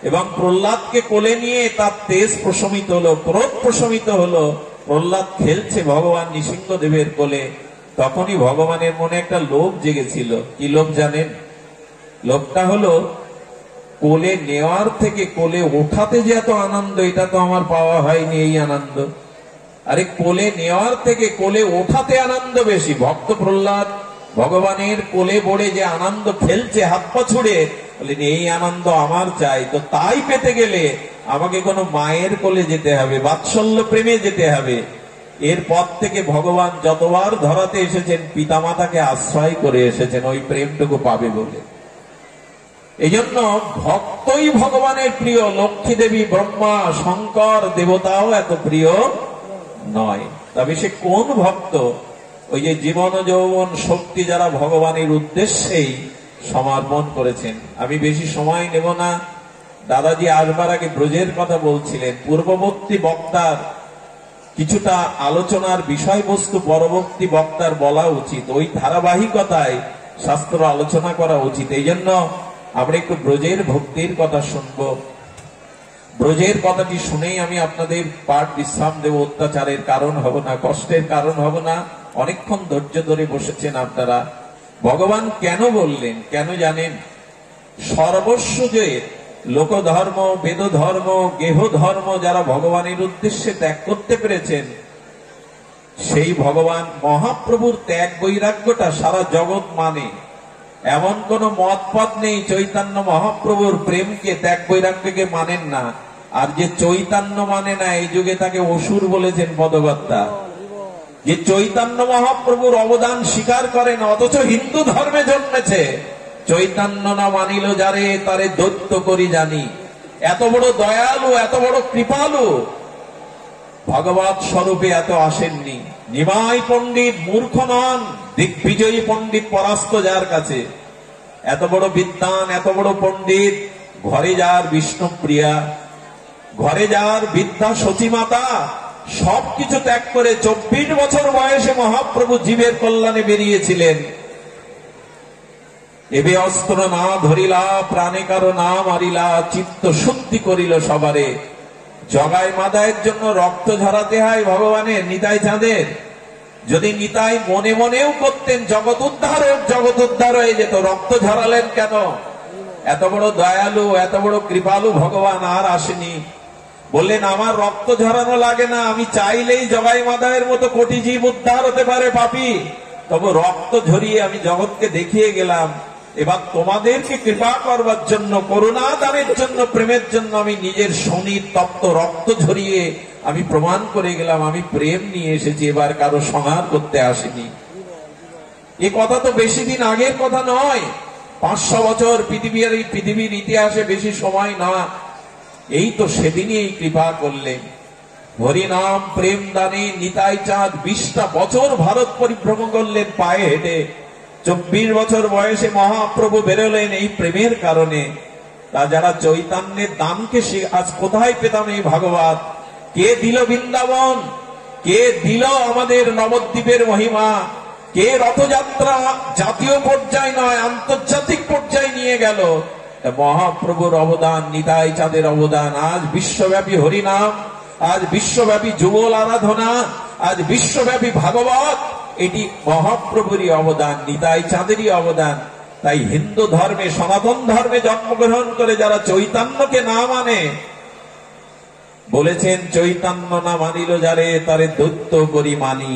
এবং প্রহ্লাদকে কোলে নিয়ে তার তেজ প্রশমিত হলো, ক্রোধ প্রশমিত হলো। প্রহ্লাদ খেলছে ভগবান নৃসিংহদেবের কোলে। তখনই ভগবানের মনে একটা লোভ জেগেছিল। কি লোভ জানেন? লোভটা হলো, কোলে নেওয়ার থেকে কোলে ওঠাতে যে এত আনন্দ, এটা তো আমার পাওয়া হয়নি এই আনন্দ। আরে কোলে নেওয়ার থেকে কোলে ওঠাতে আনন্দ বেশি। ভক্ত প্রহ্লাদ ভগবানের কোলে পড়ে যে আনন্দ খেলছে হাত পা ছুড়ে, বলেন এই আনন্দ আমার চাই। তো তাই পেতে গেলে আমাকে কোনো মায়ের কোলে যেতে হবে, বাৎসল্য প্রেমে যেতে হবে। এরপর থেকে ভগবান যতবার ধরাতে এসেছেন পিতামাতাকে আশ্রয় করে এসেছেন ওই প্রেমটুকু পাবে বলে। এই জন্য ভক্তই ভগবানের প্রিয়। লক্ষ্মী দেবী, ব্রহ্মা, শঙ্কর, দেবতাও এত প্রিয় নয়। তবে সে কোন ভক্ত? ওই যে জীবন যৌবন শক্তি যারা ভগবানের উদ্দেশ্যেই সমর্পণ করেছেন। আমি বেশি সময় নেব না। দাদাজি আসবার আগে ব্রজের কথা বলছিলেন। পূর্ববর্তী বক্তার কিছুটা আলোচনার বিষয়বস্তু পরবর্তী বক্তার বলা উচিত, ওই ধারাবাহিকতায় শাস্ত্র আলোচনা করা উচিত। এই জন্য আমরা একটু ব্রজের ভক্তির কথা শুনব। ব্রজের কথাটি শুনেই আমি আপনাদের পাঠ বিশ্রাম দেব। অত্যাচারের কারণ হব না, কষ্টের কারণ হব না। অনেকক্ষণ ধৈর্য ধরে বসেছেন আপনারা। ভগবান কেন বললেন? কেন জানেন? সর্বস্ব যে লোকধর্ম, বেদ ধর্ম, গেহ ধর্ম যারা ভগবানের উদ্দেশ্যে ত্যাগ করতে পেরেছেন, সেই ভগবান মহাপ্রভুর ত্যাগ বৈরাগ্যটা সারা জগৎ মানে। এমন কোন মত পথ নেই চৈতন্য মহাপ্রভুর প্রেমকে, ত্যাগ বৈরাগ্যকে মানেন না। আর যে চৈতন্য মানে না, এই যুগে তাকে অসুর বলেছেন পদকর্তা। যে চৈতন্য মহাপ্রভুর অবদান স্বীকার করেন, অথচ হিন্দু ধর্মে জন্মেছে। চৈতন্য না মানিল যারে, তারে দৈত্য করি জানি। এত বড় দয়ালু, এত বড় কৃপালু ভগবৎ স্বরূপে এত আসেননি। নিমাই পণ্ডিত মূর্খ নন, দিগ্বিজয়ী পণ্ডিত পরাস্ত যার কাছে। এত বড় বিদ্বান, এত বড় পণ্ডিত, ঘরে যার বিষ্ণুপ্রিয়া, ঘরে যার বিদ্যা সচিমাতা, সবকিছু ত্যাগ করে 24 বছর বয়সে মহাপ্রভু জীবের কল্যাণে বেরিয়েছিলেন। এবে অস্ত্র না ধরিলা, প্রাণে কারো না মারিলা, চিত্ত শুদ্ধি করিল সবারে। জগাই মাদায়ের জন্য রক্ত ঝরাতে হয় ভগবানের, নিতাই চাঁদের। যদি নিতাই মনে মনেও করতেন জগৎ উদ্ধার হোক, জগৎ উদ্ধার হয়ে যেত। রক্ত ঝরালেন কেন? এত বড় দয়ালু, এত বড় কৃপালু ভগবান আর আসেনি। বললেন আমার রক্ত ঝরানো লাগে না, আমি চাইলেই জগাই মাদায়ের মতো কোটি জীব উদ্ধার হতে পারে পাপী। তবে রক্ত ঝরিয়ে আমি জগৎকে দেখিয়ে গেলাম। এবার তোমাদেরকে কৃপা করবার জন্য, করুণা দানের জন্য, প্রেমের জন্য আমি নিজের শনির তপ্ত রক্ত ঝরিয়ে আমি প্রমাণ করে গেলাম আমি প্রেম নিয়ে এসেছি, এবার কারো সংহার করতে আসেনি। এ কথা তো বেশি দিন আগের কথা নয়, 500 বছর পৃথিবীর ইতিহাসে বেশি সময় না। এই তো সেদিনই এই কৃপা করলেন। হরিনাম প্রেম দানে নিতাই চাঁদ 20টা বছর ভারত পরিভ্রমণ করলেন পায়ে হেঁটে। 24 বছর বয়সে মহাপ্রভু বেরোলেন এই প্রেমের কারণে। তা যারা চৈতন্যের দানকে আজ কোথায় পেতাম এই ভাগবত? কে দিল বৃন্দাবন? কে দিল আমাদের নবদ্বীপের মহিমা? কে রথযাত্রা জাতীয় পর্যায়ে নয় আন্তর্জাতিক পর্যায়ে নিয়ে গেল? মহাপ্রভুর অবদান, নিতাই চাঁদের অবদান। আজ বিশ্বব্যাপী হরিনাম, আজ বিশ্বব্যাপী যুগল আরাধনা, আজ বিশ্বব্যাপী ভাগবত, এটি মহাপ্রভুরই অবদান, নিতাই চাঁদেরই অবদান। তাই হিন্দু ধর্মে, সনাতন ধর্মে জন্মগ্রহণ করে যারা চৈতন্যকে না মানে, বলেছেন চৈতন্য না মানিল যারে, তারে দৈত্য করি মানি।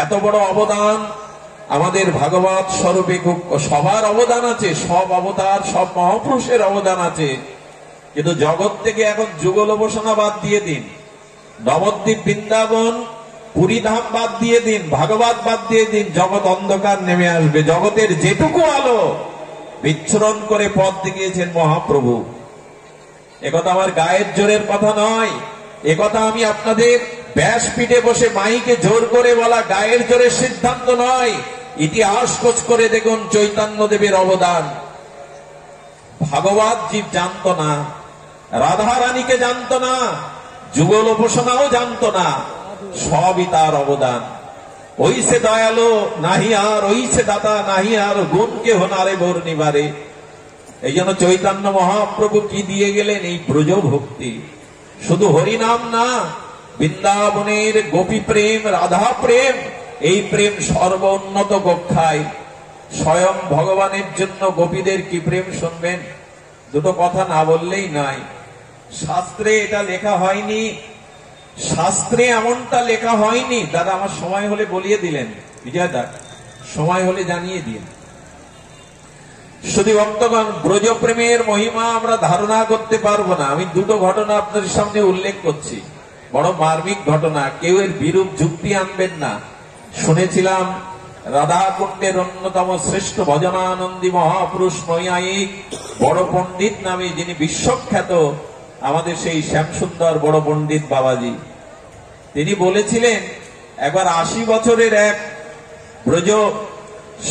এত বড় অবদান আমাদের ভাগবত স্বরূপে। খুব সবার অবদান আছে, সব অবতার, সব মহাপুরুষের অবদান আছে। কিন্তু জগৎ থেকে এখন যুগল উপাসনা বাদ দিয়ে দিন। নবদ্বীপ বৃন্দাবন পুরী ধাম বাদ দিয়ে দিন, ভাগবত বাদ দিয়ে দিন, জগৎ অন্ধকার নেমে আসবে। জগতের যেটুকু আলো বিচ্ছুরণ করে পথ দেখিয়েছেন মহাপ্রভু। একথা আমার গায়ের জোরের কথা নয়, একথা আমি আপনাদের ব্যাসপীঠে বসে মাইকে জোর করে বলা গায়ের জোরের সিদ্ধান্ত নয়। ইতিহাস খোঁজ করে দেখুন চৈতন্য দেবের অবদান। ভাগবত জীব জানত না, রাধা রানীকে জানত না, যুগল উপাসনাও জানত না, সবই তার অবদান। ওই সে দয়ালো নাহি আর, ওই সে দাতা নাহি আর, গুণ কে হোনারে বর্ণিবারে। এই জন্য চৈতন্য মহাপ্রভু কি দিয়ে গেলেন? এই ব্রজ ভক্তি। শুধু হরিনাম না, বৃন্দাবনের গোপী প্রেম, রাধা প্রেম, এই প্রেম সর্বোন্নত কক্ষায়। স্বয়ং ভগবানের জন্য গোপীদের কি প্রেম শুনবেন? দুটো কথা না বললেই নাই। শাস্ত্রে এটা লেখা হয়নি, শাস্ত্রে এমনটা লেখা হয়নি। দাদা আমার সময় হলে বলিয়ে দিলেন, বিজয় দা সময় হলে জানিয়ে দিন। শুধু ভক্তগণ, ব্রজ প্রেমের মহিমা আমরা ধারণা করতে পারবো না। আমি দুটো ঘটনা আপনাদের সামনে উল্লেখ করছি, বড় মার্মিক ঘটনা। কেউ এর বিরূপ যুক্তি আনবেন না। শুনেছিলাম রাধা কুণ্ডের অন্যতম শ্রেষ্ঠ ভজনানন্দী মহাপুরুষ নৈয়ায়িক বড় পণ্ডিত নামে যিনি বিশ্বখ্যাত, আমাদের সেই শ্যামসুন্দর বড় পণ্ডিত বাবাজি, তিনি বলেছিলেন একবার 80 বছরের এক ব্রজ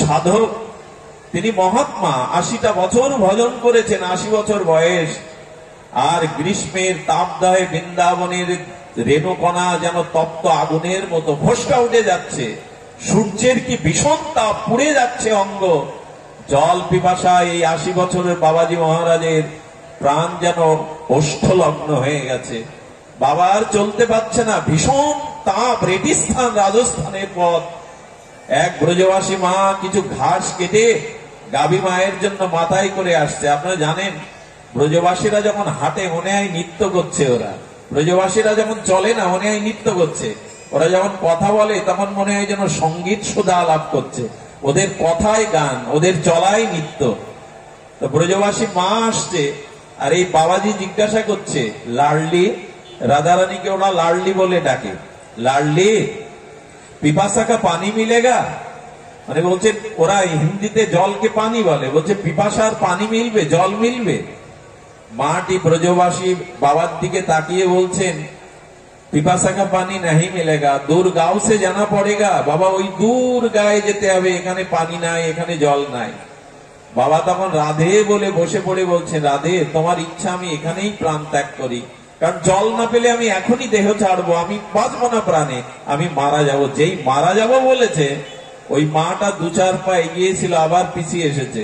সাধক, তিনি মহাত্মা, 80টা বছর ভজন করেছেন, 80 বছর বয়স। আর গ্রীষ্মের তাপদাহে বৃন্দাবনের রেণুকণা যেন তপ্ত আগুনের মতো ফসকা উঠে যাচ্ছে। সূর্যের কি ভীষণ তাপ, পুড়ে যাচ্ছে অঙ্গ। জল পিপাসায় এই 80 বছরের বাবাজি মহারাজের প্রাণ যেন ওষ্ঠলগ্ন হয়ে গেছে। বাবা আর চলতে পারছে না, ভীষণ তাপ। রেটিস্থান, রাজস্থানের পথ। এক ব্রজবাসী মা কিছু ঘাস কেটে গাভী মায়ের জন্য মাথায় করে আসছে। আপনারা জানেন ব্রজবাসীরা যখন হাঁটে মনে হয় নৃত্য করছে, ওরা ব্রজবাসীরা যখন চলে না মনে হয় নৃত্য করছে, ওরা যখন কথা বলে তখন মনে হয় যেন সঙ্গীত সুধা আলাপ করছে। ওদের কথায় গান, ওদের চলায় নৃত্য। তো ব্রজবাসী মা আসছে, আর এই বাবাজি জিজ্ঞাসা করছে, লাডলি, রাধারানীকে ওরা লাডলি বলে ডাকে, লাডলি পিপাসা কা পানি মিলেগা? মানে বলছে, ওরা হিন্দিতে জলকে পানি বলে, বলছে পিপাসার পানি মিলবে, জল মিলবে? মাটি ব্রজবাসী বাবার দিকে তাকিয়ে বলছেন, পিপাসা কা পানি নাহি মিলেগা, দূর গাঁও সে জানা পড়েগা। বাবা ওই দূর গায়ে যেতে হবে, এখানে পানি নাই, এখানে জল নাই। বাবা তখন রাধে বলে বসে পড়ে বলছে, রাধে তোমার ইচ্ছা আমি এখানেই প্রাণ ত্যাগ করি, কারণ জল না পেলে আমি এখনই দেহ ছাড়বো, আমি বাঁচবো না প্রাণে, আমি মারা যাব। যেই মারা যাব বলেছে, ওই মাটা 2-4 পা এগিয়েছিল, আবার পিছিয়ে এসেছে,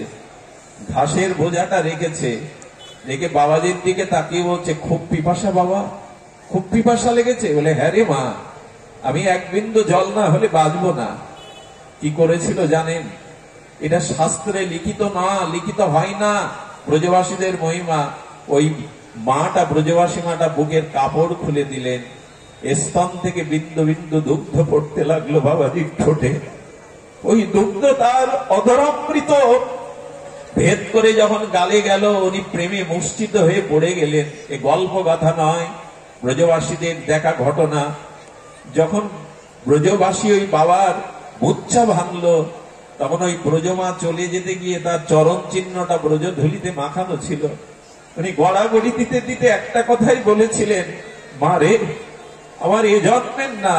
ঘাসের বোঝাটা রেখেছে, রেখে বাবাজির দিকে তাকিয়ে বলছে, খুব পিপাসা বাবা, খুব পিপাসা লেগেছে? বলে, হ্যাঁ রে মা, আমি এক বিন্দু জল না হলে বাঁচবো না। কি করেছিল জানেন? এটা শাস্ত্রে লিখিত না, লিখিত হয় না। ব্রজবাসীদের মহিমা। ওই মাটা, ব্রজবাসী মাটা বুকের কাপড় খুলে দিলেন, স্তন থেকে বিন্দু বিন্দু দুগ্ধ পড়তে লাগলো বাবাজির ঠোঁটে। ওই দুগ্ধ তার অধরামৃত ভেদ করে যখন গালে গেল, উনি প্রেমে মূর্ছিত হয়ে পড়ে গেলেন। এ গল্প কথা নয়, ব্রজবাসীদের দেখা ঘটনা। যখন ব্রজবাসী ওই বাবার মূর্ছা ভাঙলো, তখন ওই ব্রজমা চলে যেতে গিয়ে তার চরণ চিহ্নটা ব্রজ ধুলিতে মাখানো ছিল। উনি গড়াগড়ি দিতে দিতে একটা কথাই বলেছিলেন, মা রে, আমার এ জন্মের না,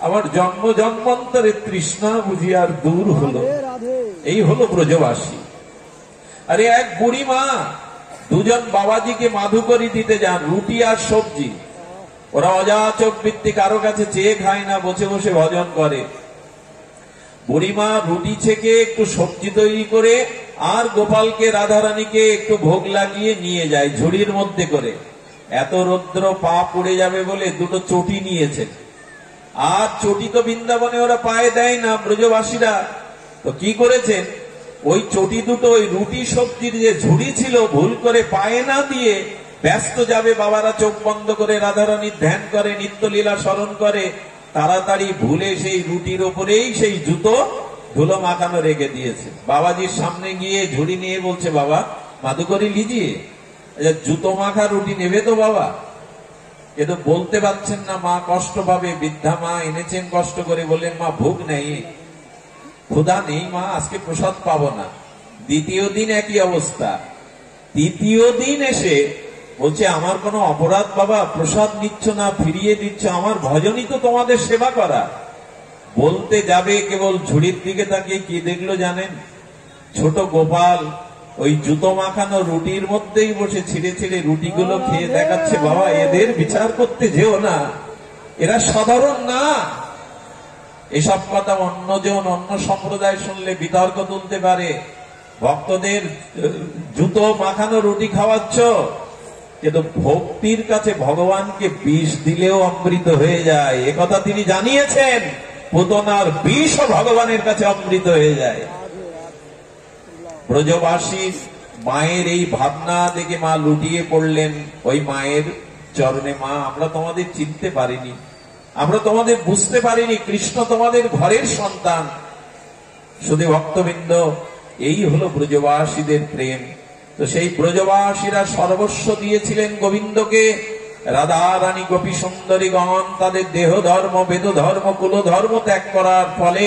আমার জন্ম জন্মান্তরের তৃষ্ণা বুঝি আর দূর হলো। এই হলো ব্রজবাসী। আরে এক বুড়ি মা, দুজন বাবাজিকে মাধুকরী দিতে যান, রুটি আর সবজি। ওরা অযাচক বৃত্তি, কারো কাছে চেয়ে খায় না, বসে বসে ভজন করে। বুড়িমা রুটি ছেকে একটু সবজি তৈরি করে আর গোপালকে, রাধারানীকে একটু ভোগ লাগিয়ে নিয়ে যায় ঝুড়ির মধ্যে করে। এত রৌদ্র, পা পুড়ে যাবে বলে দুটো চটি নিয়েছে। আর চটি তো বৃন্দাবনে ওরা পায়ে দেয় না ব্রজবাসীরা। তো কি করেছেন, ওই চটি দুটো ওই রুটি সবজির যে ঝুড়ি ছিল, ভুল করে পায়ে না দিয়ে ব্যস্ত যাবে বাবারা, চোখ বন্ধ করে রাধারানীর ধ্যান করে, নিত্যলীলা স্মরণ করে, তাড়াতাড়ি ভুলে সেই রুটির ওপরেই সেই জুতো ধুলো মাখানো রেখে দিয়েছে। বাবাজির সামনে গিয়ে ঝুড়ি নিয়ে বলছে, বাবা মাধুকরী লিজিয়ে, জুতো মাখা রুটি নেবে তো বাবা? কিন্তু বলতে পারছেন না, মা কষ্ট পাবে। বৃদ্ধা মা এনেছেন কষ্ট করে, বললেন মা ভোগ নেই, ক্ষুধা নেই মা, আজকে প্রসাদ পাবো না। দ্বিতীয় দিন একই অবস্থা। তৃতীয় দিন এসে বলছে আমার কোনো অপরাধ বাবা, প্রসাদ নিচ্ছ না, ফিরিয়ে দিচ্ছ, আমার ভজনই তো তোমাদের সেবা করা। বলতে যাবে কেবল ঝুড়ির দিকে তাকিয়ে কি দেখলো জানেন? ছোট গোপাল ওই জুতো মাখানো রুটির মধ্যেই বসে ছিঁড়ে ছিঁড়ে রুটিগুলো খেয়ে দেখাচ্ছে, বাবা এদের বিচার করতে যেও না, এরা সাধারণ না। এসব কথা অন্যজন অন্য সম্প্রদায় শুনলে বিতর্ক তুলতে পারে। ভক্তদের জুতো মাখানো রুটি খাওয়াচ্ছ, কিন্তু ভক্তির কাছে ভগবানকে বিষ দিলেও অমৃত হয়ে যায়, একথা তিনি জানিয়েছেন। পুতনার বিষও ভগবানের কাছে অমৃত হয়ে যায়। ব্রজবাসী মায়ের এই ভাবনা দেখে মা লুটিয়ে পড়লেন ওই মায়ের চরণে। মা আমরা তোমাদের চিনতে পারিনি, আমরা তোমাদের বুঝতে পারিনি, কৃষ্ণ তোমাদের ঘরের সন্তান। শুধু ভক্তবৃন্দ, এই হলো ব্রজবাসীদের প্রেম। তো সেই ব্রজবাসীরা সর্বস্ব দিয়েছিলেন গোবিন্দকে। রাধা রানী গোপী সুন্দরীগণ তাদের দেহ ধর্ম, বেদ ধর্ম, কুল ধর্ম ত্যাগ করার ফলে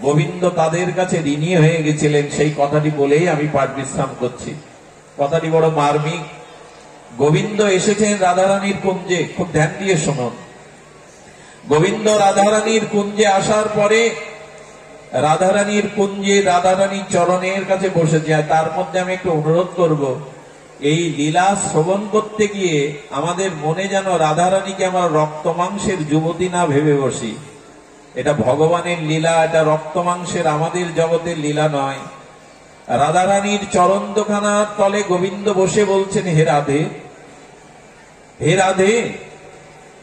গোবিন্দ তাদের কাছে ঋণী হয়ে গেছিলেন। সেই কথাটি বলেই আমি পাঠ বিশ্রাম করছি। কথাটি বড় মার্মিক। গোবিন্দ এসেছেন রাধারানীর কুঞ্জে, খুব ধ্যান দিয়ে শুনুন। গোবিন্দ রাধারানীর কুঞ্জে আসার পরে রাধারানীর কুঞ্জে রাধারানীর চরণের কাছে বসে যায়। তার মধ্যে আমি একটু অনুরোধ করব, এই লীলা শ্রবণ করতে গিয়ে আমাদের মনে যেন রাধারানীকে আমরা রক্ত মাংসের যুবতী না ভেবে বসি। এটা ভগবানের লীলা, এটা রক্ত মাংসের আমাদের জগতের লীলা নয়। রাধারানীর চরণ দুখানার তলে গোবিন্দ বসে বলছেন, হে রাধে, হে রাধে,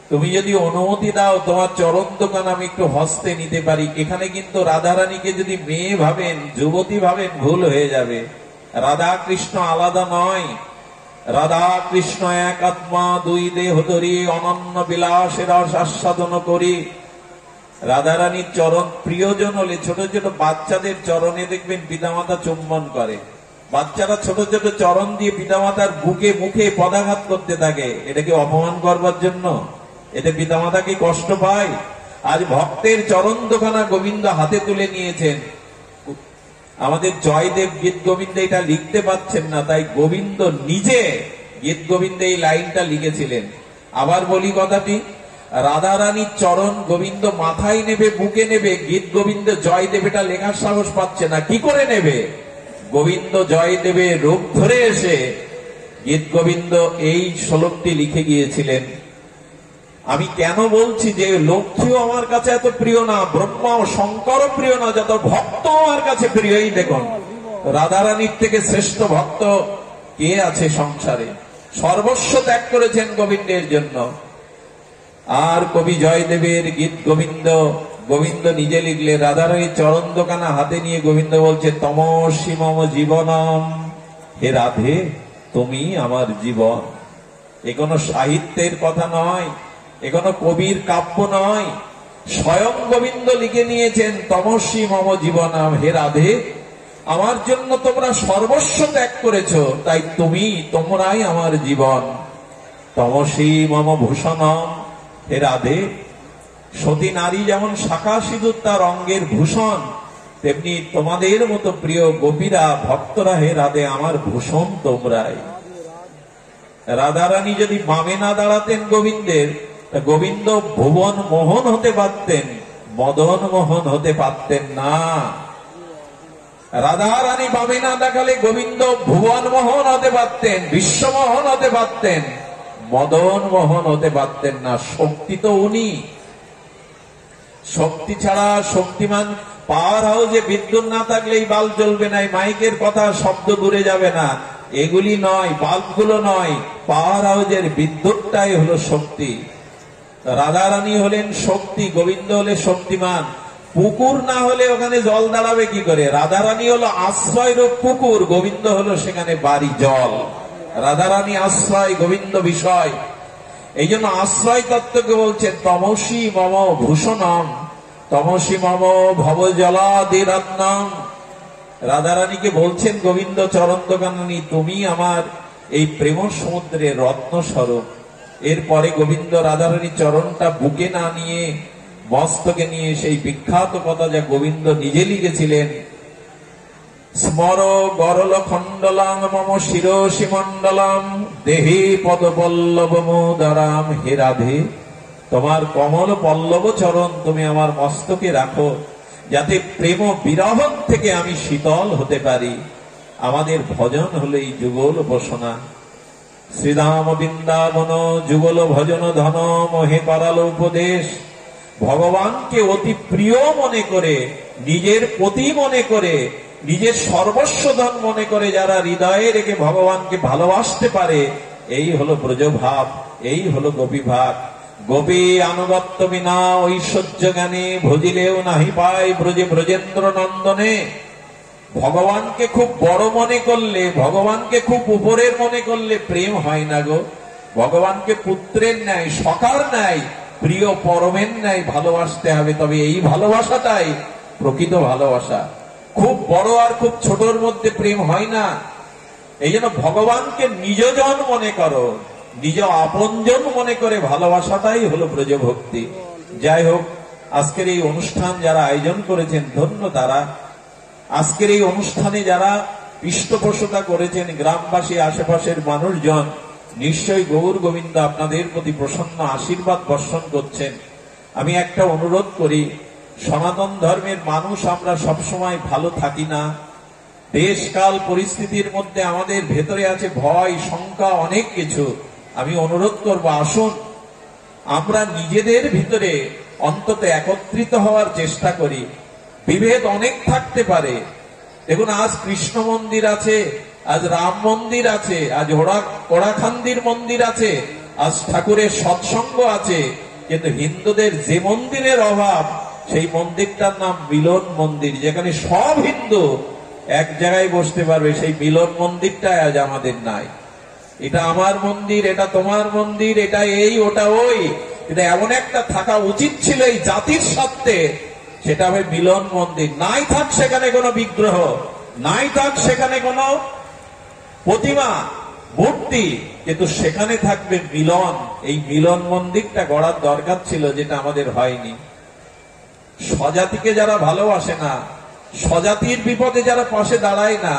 তুমি যদি অনুমতি দাও তোমার চরণ দোকান আমি একটু হস্তে নিতে পারি। এখানে কিন্তু রাধারানীকে যদি মেয়ে ভাবেন, যুবতী ভাবেন, ভুল হয়ে যাবে। রাধা কৃষ্ণ আলাদা নয়, রাধা কৃষ্ণ এক আত্মা, দুই দেহ ধরি অনন্য বিলাসের রস আস্বাদন করি। রাধারানীর চরণ প্রিয়জন হলে ছোট ছোট বাচ্চাদের চরণে দেখবেন পিতামাতা চুম্বন করে। বাচ্চারা ছোট ছোট চরণ দিয়ে পিতামাতার বুকে মুখে পদাঘাত করতে থাকে। এটাকে অপমান করবার জন্য? এতে পিতামাতা কি কষ্ট পায়? আজ ভক্তের চরণ দোকানা গোবিন্দ হাতে তুলে নিয়েছেন। আমাদের জয়দেব গীত গোবিন্দে এটা লিখতে পাচ্ছেন না, তাই গোবিন্দ নিজে গীত গোবিন্দে এই লাইনটা লিখেছিলেন। আবার বলি কথাটি, রাধারানীর চরণ গোবিন্দ মাথায় নেবে, বুকে নেবে, গীত গোবিন্দ জয়দেব এটা লেখার সাহস পাচ্ছে না। কি করে নেবে? গোবিন্দ জয়দেবের রূপ ধরে এসে গীত গোবিন্দ এই শ্লোকটি লিখে গিয়েছিলেন। আমি কেন বলছি যে লক্ষ্মীও আমার কাছে এত প্রিয় না, ব্রহ্মা ও শঙ্করও প্রিয় না, যত ভক্ত আমার কাছে প্রিয়। এই দেখুন, রাধারানীর থেকে শ্রেষ্ঠ ভক্ত কে আছে সংসারে? সর্বস্ব ত্যাগ করেছেন গোবিন্দের জন্য। আর কবি জয়দেবের গীত গোবিন্দ, গোবিন্দ নিজে লিখলে রাধারানীর চরণ দোকানা হাতে নিয়ে গোবিন্দ বলছে, তমসি মম জীবনম, হে রাধে তুমি আমার জীবন। এ কোনো সাহিত্যের কথা নয়, এ কোনো কবির কাব্য নয়, স্বয়ং গোবিন্দ লিখে নিয়েছেন, তমসি মম জীবনম, হে রাধে আমার জন্য তোমরা সর্বস্ব ত্যাগ করেছো, তাই তোমরাই আমার জীবন। তমসি মম ভূষণম, হে রাধে সতী নারী যেমন শাখা সিঁদুর তার অঙ্গের ভূষণ, তেমনি তোমাদের মতো প্রিয় গোপীরা ভক্তরা হে রাধে আমার ভূষণ তোমরাই। রাধারানী যদি বামে না দাঁড়াতেন গোবিন্দের, গোবিন্দ ভুবন মোহন হতে পারতেন, মদন মোহন হতে পারতেন না। রাধারানী বামে না দেখালে গোবিন্দ ভুবন মোহন হতে পারতেন, বিশ্বমোহন হতে পারতেন, মদন মোহন হতে পারতেন না। শক্তি তো উনি। শক্তি ছাড়া শক্তিমান পাওয়ার হাউসে বিদ্যুৎ না থাকলে এই বাল্ব জ্বলবে না, মাইকের কথা শব্দ দূরে যাবে না, এগুলি নয়, বাল্বগুলো নয়, পাওয়ার হাউসের বিদ্যুৎটাই হলো শক্তি। রাধারানী হলেন শক্তি, গোবিন্দ হলে শক্তিমান। পুকুর না হলে ওখানে জল দাঁড়াবে কি করে? রাধারানী হলো আশ্রয় রূপ পুকুর, গোবিন্দ হলো সেখানে বাড়ি জল। রাধারানী আশ্রয়, গোবিন্দ বিষয়। এই জন্য আশ্রয় তত্ত্বকে বলছে তমসি মম ভূষণম, তমসি মম ভব জলাদিরত্নম। রাধারানীকে বলছেন গোবিন্দ চরণ দোকানী, তুমি আমার এই প্রেম সমুদ্রের রত্ন স্বরূপ। এরপরে গোবিন্দ রাধারানী চরণটা বুকে না নিয়ে মস্তকে নিয়ে সেই বিখ্যাত কথা যা গোবিন্দ নিজে লিখেছিলেন, স্মর গরল খণ্ডলাম মম শিরসি মণ্ডলাম দেহি পদপল্লব মুদারাম। হে রাধে, তোমার কমল পল্লব চরণ তুমি আমার মস্তকে রাখো, যাতে প্রেম বিরহ থেকে আমি শীতল হতে পারি। আমাদের ভজন হলো এই যুগল উপাসনা। শ্রীধাম বৃন্দাবন যুগল ভজন ধন মোহে করাল উপদেশ। ভগবানকে অতি প্রিয় মনে করে, নিজের প্রতি মনে করে, নিজের সর্বস্ব ধন মনে করে যারা হৃদয়ে রেখে ভগবানকে ভালোবাসতে পারে, এই হলো ব্রজভাব, এই হলো গোপীভাব। গোপী আনুগত্য বিনা ঐশ্বর্য জ্ঞানে ভজিলেও নাহি পায় ব্রজে ব্রজেন্দ্র নন্দনে। ভগবানকে খুব বড় মনে করলে, ভগবানকে খুব উপরের মনে করলে প্রেম হয় না গো। ভগবানকে পুত্রের ন্যায়, সখার ন্যায়, প্রিয় পরমের ন্যায় ভালোবাসতে হবে, তবে এই ভালোবাসাটাই প্রকৃত ভালোবাসা। খুব বড় আর খুব ছোটর মধ্যে প্রেম হয় না। এই জন্য ভগবানকে নিজজন মনে করো, নিজ আপনজন মনে করে ভালোবাসাটাই হলো ব্রজভক্তি। যাই হোক, আজকের এই অনুষ্ঠান যারা আয়োজন করেছেন ধন্য তারা। আজকের এই অনুষ্ঠানে যারা পৃষ্ঠপোষকতা করেছেন, গ্রামবাসী, আশেপাশের মানুষজন, নিশ্চয়ই গৌর গোবিন্দ আপনাদের প্রতি প্রসন্ন আশীর্বাদ বর্ষণ করছেন। আমি একটা অনুরোধ করি, সনাতন ধর্মের মানুষ আমরা সবসময় ভালো থাকি না। দেশকাল পরিস্থিতির মধ্যে আমাদের ভেতরে আছে ভয়, শঙ্কা, অনেক কিছু। আমি অনুরোধ করব, আসুন আমরা নিজেদের ভিতরে অন্তত একত্রিত হওয়ার চেষ্টা করি। বিভেদ অনেক থাকতে পারে। দেখুন, আজ কৃষ্ণ মন্দির আছে, আজ রাম মন্দির আছে, আজ ওড়াখান্দির মন্দির আছে, আজ ঠাকুরের সৎসঙ্গ আছে, কিন্তু হিন্দুদের যে মন্দিরের অভাব, সেই মন্দিরটার নাম মিলন মন্দির, যেখানে সব হিন্দু এক জায়গায় বসতে পারবে। সেই মিলন মন্দিরটা আজ আমাদের নাই। এটা আমার মন্দির, এটা তোমার মন্দির, এটা এই, ওটা ওই, এটা এমন একটা থাকা উচিত ছিল এই জাতির স্বার্থে। সেটা হবে মিলন মন্দির। নাই থাক সেখানে কোনো বিগ্রহ, নাই থাক সেখানে কোনো প্রতিমা, মূর্তি, কিন্তু সেখানে থাকবে মিলন। এই মিলন মন্দিরটা গড়ার দরকার ছিল, যেটা আমাদের হয়নি। স্বজাতিকে যারা ভালোবাসে না, স্বজাতির বিপদে যারা পাশে দাঁড়ায় না,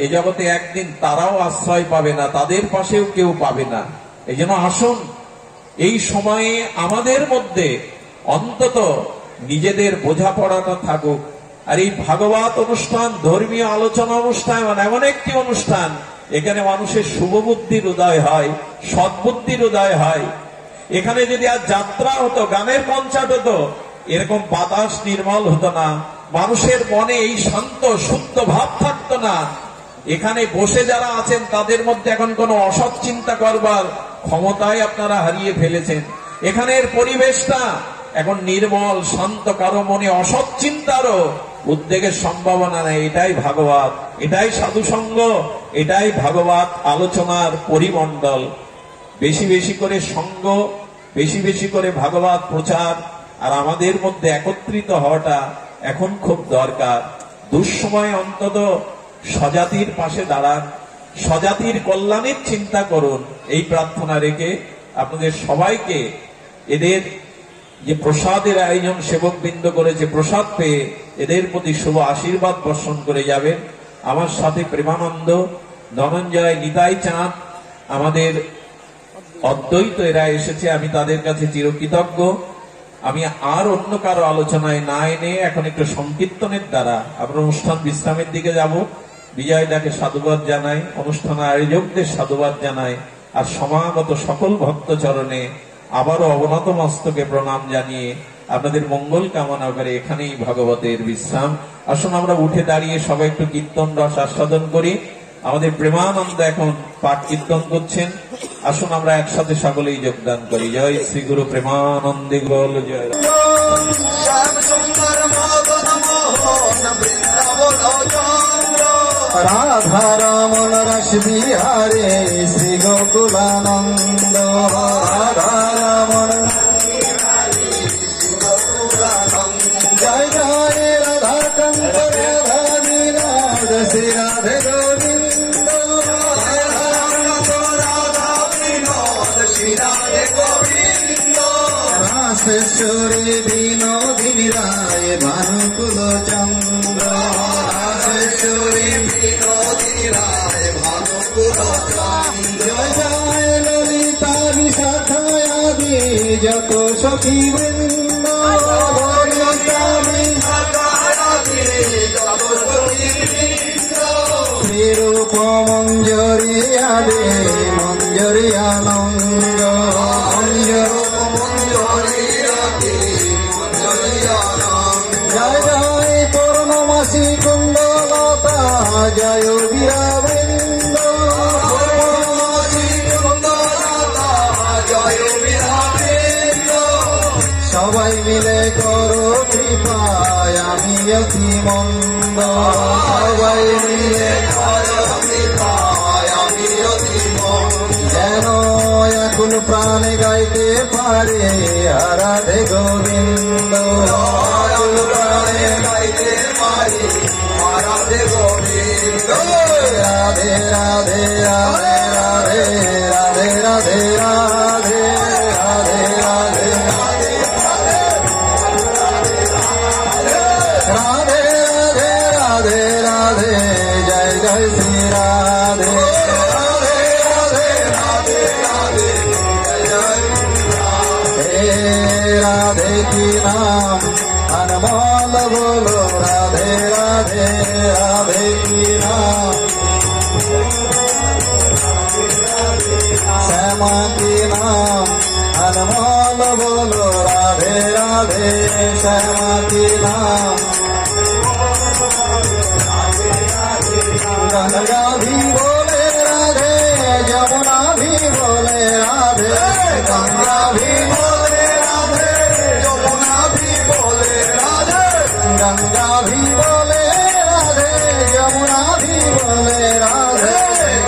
এ জগতে একদিন তারাও আশ্রয় পাবে না, তাদের পাশেও কেউ পাবে না। এই জন্য আসুন, এই সময়ে আমাদের মধ্যে অন্তত নিজেদের বোঝাপড়াটা থাকুক। আর এই ভাগবত অনুষ্ঠান, ধর্মীয় আলোচনা অনুষ্ঠান এমন একটি অনুষ্ঠান, এখানে মানুষের শুভবুদ্ধির উদয় হয়, সদ্বুদ্ধির উদয় হয়। এখানে যদি আজ যাত্রা হতো, গানের কনসার্ট হতো, এরকম বাতাস নির্মল হতো না, মানুষের মনে এই শান্ত শুদ্ধ ভাব থাকতো না। এখানে বসে যারা আছেন তাদের মধ্যে এখন কোনো অসৎ চিন্তা করবার ক্ষমতায় আপনারা হারিয়ে ফেলেছেন। এখানের পরিবেশটা এখন নির্মল, শান্ত, কারো মনে অসৎ চিন্তারও উদ্বেগের সম্ভাবনা নেই। এটাই ভাগবত, এটাই সাধুসঙ্গ, এটাই ভাগবত আলোচনার পরিমণ্ডল। বেশি বেশি করে সঙ্গ, বেশি বেশি করে ভাগবত প্রচার, আর আমাদের মধ্যে একত্রিত হওয়াটা এখন খুব দরকার। দুঃসময়ে অন্তত স্বজাতির পাশে দাঁড়ান, স্বজাতির কল্যাণের চিন্তা করুন, এই প্রার্থনা রেখে আপনাদের সবাইকে এদের যে প্রসাদের আয়োজন সেবকবৃন্দ করেছে, প্রসাদ পেয়ে এদের প্রতি শুভ আশীর্বাদ বর্ষণ করে যাবেন। আমার সাথে প্রেমানন্দ, ধনঞ্জয়, নিতাই চাঁদ, আমাদের অদ্বৈত এরা এসেছে, আমি তাদের কাছে চিরকৃতজ্ঞ। আমি আর অন্য কারো আলোচনায় না এনে এখন একটু সংকীর্তনের দ্বারা আমরা অনুষ্ঠান বিশ্রামের দিকে যাব। বিজয় দাকে সাধুবাদ জানাই, অনুষ্ঠান আয়োজকদের সাধুবাদ জানাই, আর সমাগত সকল ভক্ত চরণে আবারও অবনত মস্তকে প্রণাম জানিয়ে আপনাদের মঙ্গল কামনা করে এখানেই ভগবতের বিশ্রাম। আসুন আমরা উঠে দাঁড়িয়ে সবাই একটু কীর্তন রস আস্বাদন করি। আমাদের প্রেমানন্দ এখন পাঠ কীর্তন করছেন, আসুন আমরা একসাথে সকলেই যোগদান করি। জয় শ্রী গুরু প্রেমানন্দে বল জয়। রাধা রমন রস বিহারে শ্রী গোকুলানন্দ, রাধা রমন জয় জয় রাধা কান্ত রাধা বিনোদ শ্রী রাধে গোবিন্দ, রাধা বিনোদ শ্রী রাধে রাসেশ্বরী বিনোদিনী রায় ভানুকুল চন্দ্র রাসেশ্বরী বিনোদিনী রায় ভানুকুল চন্দ্র জয় ললিতা বিশাখায়াদি যত সখী বৃন্দ ললিতা বিশাখায়াদি যত সখী বৃন্দ শ্রীরূপ মঞ্জরিয়া দে মঞ্জরিয়া নন্দ জয় জয় পূর্ণমাসী কুন্দলতা জয় বীরাবৃন্দ পূর্ণমাসী কুন্দলতা জয় বীরাবৃন্দ সবাই মিলে করো কৃপায় আমি অতি মন্দ সবাই মিলে করো কৃপায় আমি অতি মন্দ যেন এখন প্রাণে গাইতে পারে রাধে গোবিন্দ প্রাণে গাইতে পারে রাধে গোবিন্দ রাধে রাধে রাধে রাধে রাধে রাধে রাধে রাধে রাধে রাধে রাধে রাধে জয় জয় শ্রী রাধে राधे की नाम अनमोल बोलो राधे राधे राधे की नाम श्यामा की नाम अनमोल बोलो राधे राधे श्यामा की नाम गंगा भी बोले राधे यमुना भी बोले राधे गंगा भी बोले राधे यमुना भी बोले राधे गंगा भी बोले राधे यमुना भी बोले राधे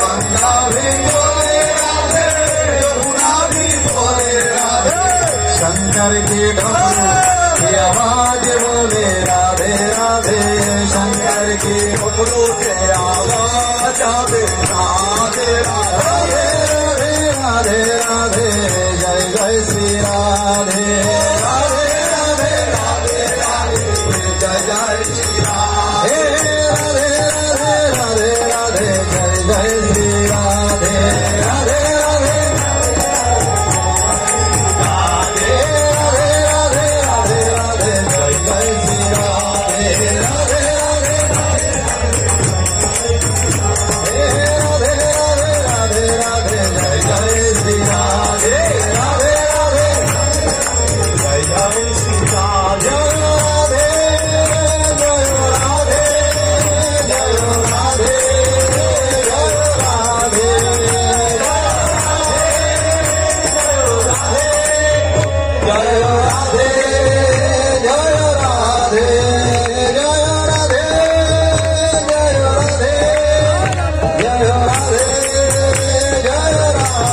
गंगा भी बोले राधे यमुना भी बोले राधे शंकर की डमरू की आवाज बोले राधे राधे शंकर की डमरू की आवाज आवे राधे राधे राधे राधे जय जय श्री राधे राधे राधे राधे राधे जय जय श्री राधे राधे राधे राधे राधे जय जय श्री राधे राधे राधे राधे राधे राधे राधे जय जय श्री राधे राधे राधे राधे राधे जय जय श्री राधे राधे राधे जय जय श्री राधे राधे जय राधे जय राधे जय राधे जय राधे जय राधे जय राधे जय राधे जय राधे जय राधे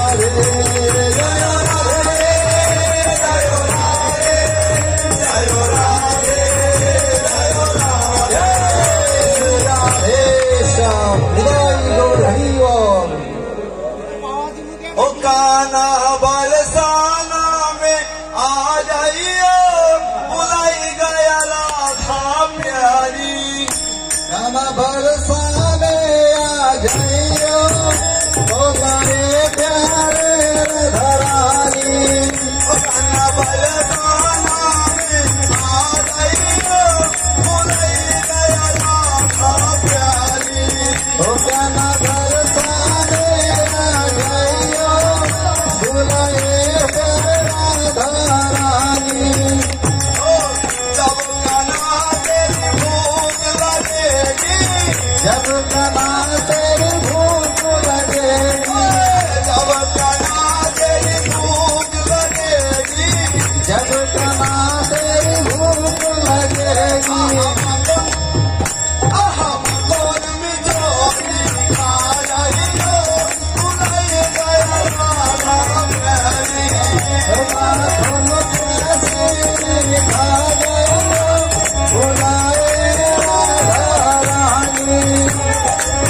ओ काना बरसाना में आ जाइयो बुलाई गया राधा प्यारी काना बरसाने आ जाइयो बुलाए प्यारे राधारानी ओ काना बरसाना में आ जाइयो बुलाई गया राधा प्यारी ओ काना बरसाने आ जाइयो बुलाए प्यारे राधारानी जब काना तेरी भूख लगेगी जब काना तेरी भूख लगेगी जब काना तेरी भूख लगेगी जब काना तेरी भूख लगेगी कौन में जोगी खा जाइयो बुलाए गया राधा प्यारी कौन कैसे खा जाइयो बुलाए राधारानी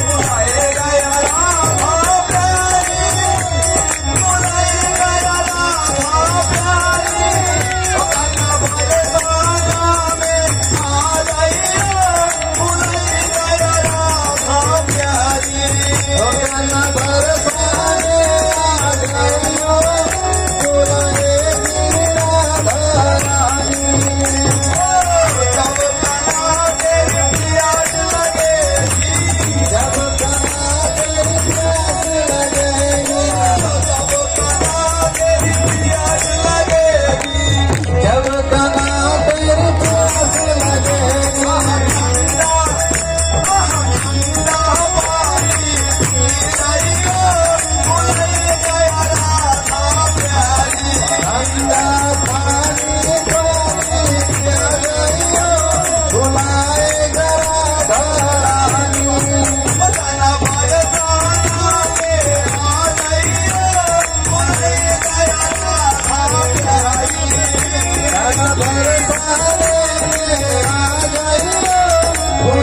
बुलाए गया राधा प्यारी बुलाए गया राधा प्यारी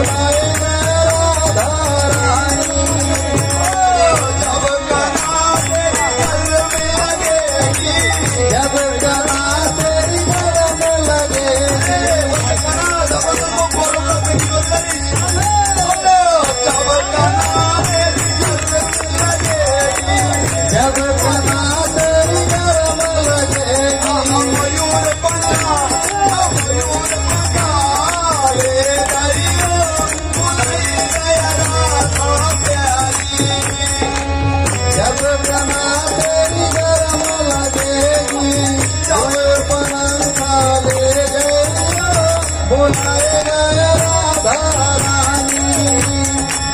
बुलाए गए राधा रानी। जब कना तेरी गल में लगेगी, जब कना तेरी गल में लगेगी, जब कना तेरी गल में लगेगी, जब कना तेरी गल में लगेगी, मयूर पंखा ले गइयो बुलाई गया राधा प्यारी। जब कना तेरी गल में लगेगी, जब पंखा ले गइयो बुलाए गया राधा रानी।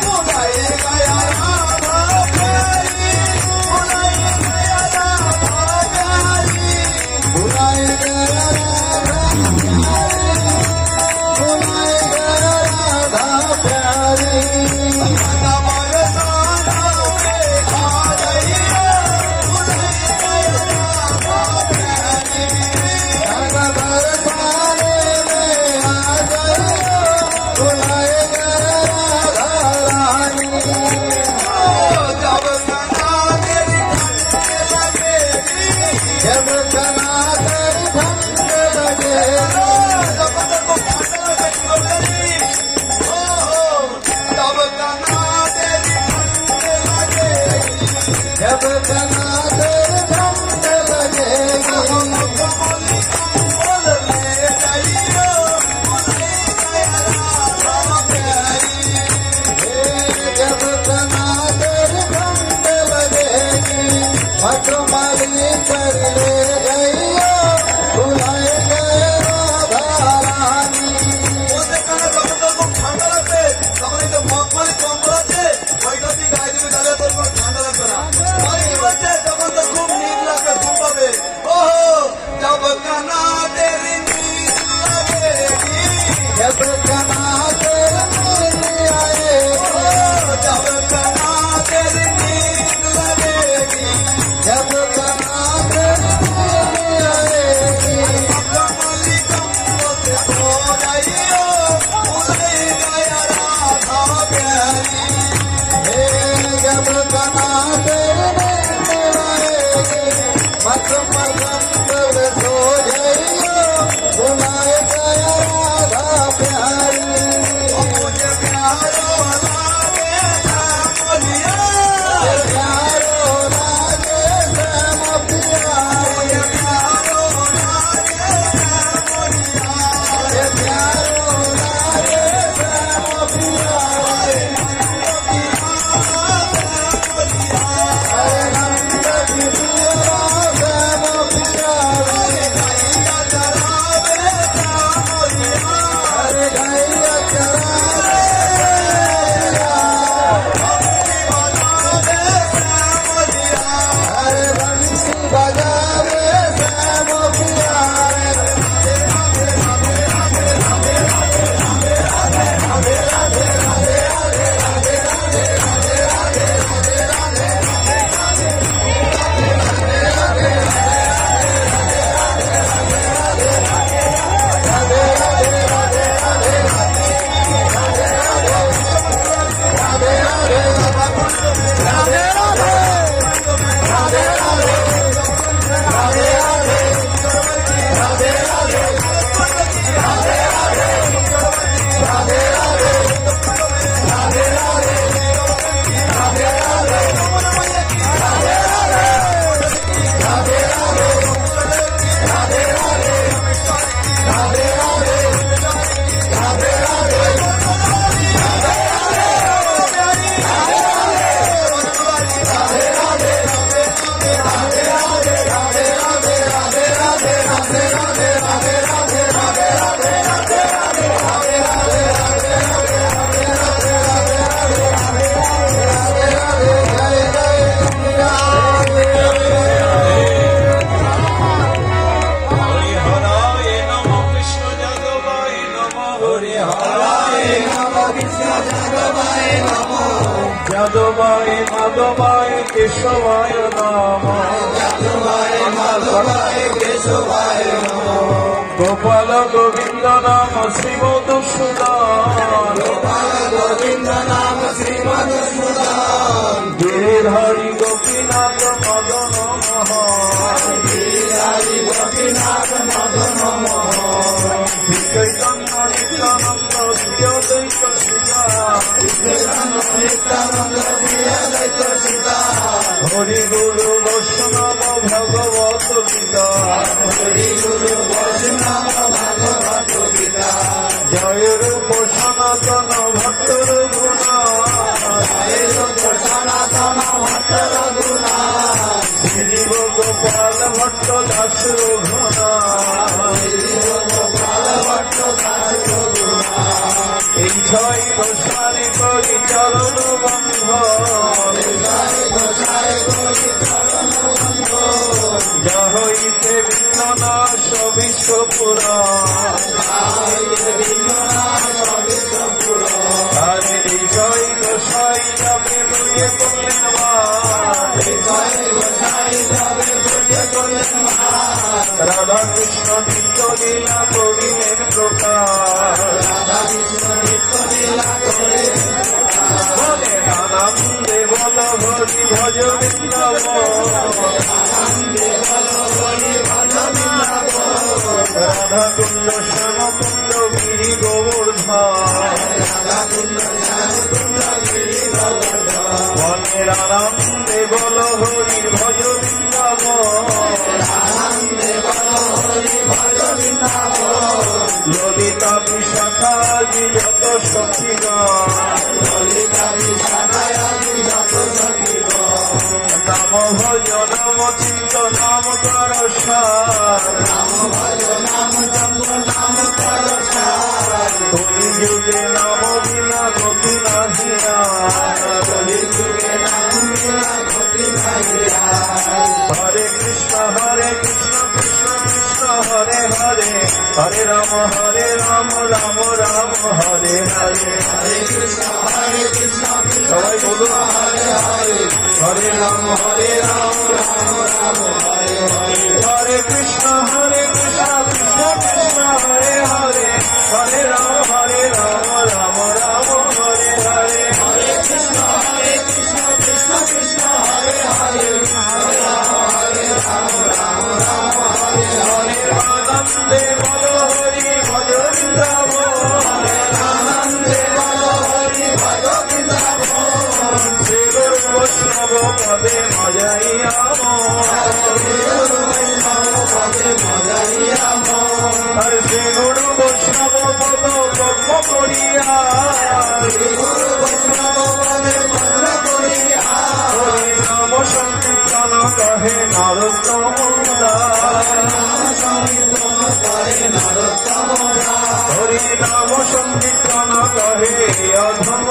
बुलाए गया राधा प्यारी, बुलाए गया राधा प्यारी, बुलाए गया राधा प्यारी, बुलाए गया राधा प्यारी। राधा बरसाना पे आ जाइए, बुलाए गया राधा प्यारी। राधा बरसाने में आ जाइए, बुलाए गया राधा रानी। जब कना तेरी ठंड लगेगी, जब कना तेरी ठंड लगेगी, जब कना तेरी ठंड लगेगी, जब कना तेरी ठंड लगेगी, कमली कंबल ले जाइयो बुलाए गया राधा प्यारी। जब कना तेरी ठंड लगेगी, मखमली कर ले गइयो बुलाए गए राधा रानी। যেখানে যখন খুব ঠান্ডা লাগবে তখন এই যে মখমলি কম্বল আছে ওইটা দিয়ে গায়ে দিবে, তাহলে তোর কোনো ঠান্ডা লাগবে না। আর কি বলছে তখন তো খুব নীল লাগবে, ঘুম পাবে। ওহো जब कना तेरी नींद लगेगी, जब कना तेरी नींद आएगी, जब कना तेरी नींद लगेगी, जब कना तेरी नींद आएगी, कमली कंबल से सो जाइयो बुलाए गया राधा प्यारी। जब कना तेरी नींद आएगी, मखमल कंबल सो जाइयो बुलाए गया राधा प्यारी। मुझे प्यारो लागे श्यामलिया, प्यारो लागे श्याम पिया, मुझे प्यारो लागे श्यामलिया, प्यारो लागे श्याम पिया। अरे नंद की पिया श्याम पिया, अरे गैया चरावे श्यामलिया, अरे गैया चरावे श्यामलिया, अरे बंसी बजावे श्याम पिया। যাদবায় মাধবায় কেশবায় নমঃ, যাদবায় মাধবায় কেশবায় নমঃ। গোপাল গোবিন্দ নাম শ্রীমধুসূদন গোপাল গোবিন্দ নাম শ্রীমধুসূদন গিরিধারী গোপীনাথ মদন মোহন গিরিধারী গোপীনাথ মদন মোহন শ্রী চৈতন্য নিত্যানন্দ শ্রী অদ্বৈত সীতা নিত্যানন্দ শ্রী অদ্বৈত সীতা হরি গুরু বৈষ্ণব ভগবত গীতা হরি গুরু বৈষ্ণব ভগবত গীতা জয় রূপ সনাতন ভট্ট রঘুনাথ জয় রূপ সনাতন ভট্ট রঘুনাথ শ্রী জীব গোপাল ভট্ট দাস রঘুনাথ গোপাল ভট্ট দাস রঘুনাথ এই ছয় গোসারি করি চরণ বন্ধন যা হইতে বিশ্বনাশ বিশ্বপুরাণ আরে এই ছয় গোসাই যাবে লইয়ে করলেন রাধা কৃষ্ণ নিত্য লীলা করিলেন প্রকাশ বলে আনন্দে বল হরি ভজ রাধা কুণ্ড শ্যাম কুণ্ড গিরি গোবর্ধন বলে আনন্দে বল হরি ভজ ললিতা বিশাখা যত নাম ভজ নাম চিন্ত নাম কর কলি যুগে নাম বিনা গতি নাহিয়া হরে কৃষ্ণ কৃষ্ণ কৃষ্ণ হরে হরে হরে রাম রাম রাম হরে হরে সবাই বলুন হরে রাম রাম রাম হরে কৃষ্ণ কৃষ্ণ কৃষ্ণ হরে হরে হরে রাম রাম রাম হরে হরে হরে কৃষ্ণ কৃষ্ণ কৃষ্ণ হরে হরে হরে রাম রাম হরে হরে আনন্দে বল হরি ভজ আনন্দে বল হরি ভজ শ্রী গুরু বৈষ্ণব পদে মজাইয়া হরে শ্রী গুরু বৈষ্ণব পদ ব্রহ্ম করিয়া হরি নাম সংকীর্তন কহে নরোত্তম হরি নাম সংকীর্তন কহে অধম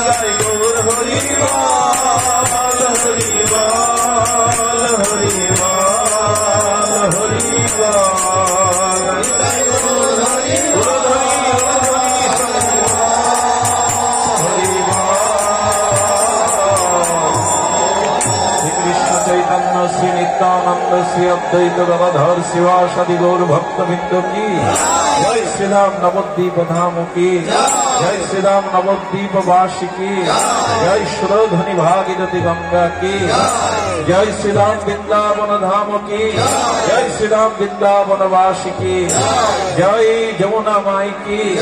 জয় গৌর হরি বল হরি বল হরি বল হরি বল चैतन्य श्री नित्यानंद श्री अद्वैत गदाधर शिवासादि गौर भक्तवृंद की जय श्री राम नवद्वीप धाम की जय श्री राम नवद्वीप वासी की जय सुरध्वनि भागीरथी गंगा की जय श्री राम वृंदावन धाम की जय श्री राम वृंदावन वासी की जय जमुना माई की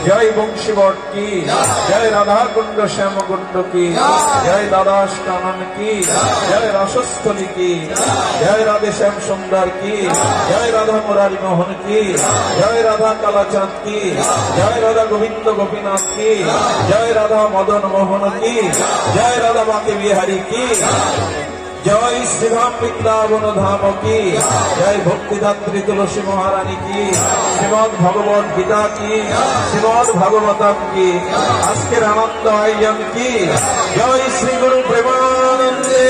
जय बंशीवट की जय राधा कुंड श्याम कुंड की जय दादास कानन की जय रसस्थली की जय राधे श्याम सुंदर की जय राधा मुरारी मोहन की जय राधा कालाचांद की जय राधा गोविंद गोपीनाथ की जय राधा मदन मोहन की जय राधा बांके बिहारी की जय श्री राम वृंदावन धाम की जय भक्तिदात्री तुलसी महारानी की श्रीमद भगवत गीता की श्रीमद भागवतम की आज के आनंद आयोजन की जय श्री गुरु प्रेमानंदे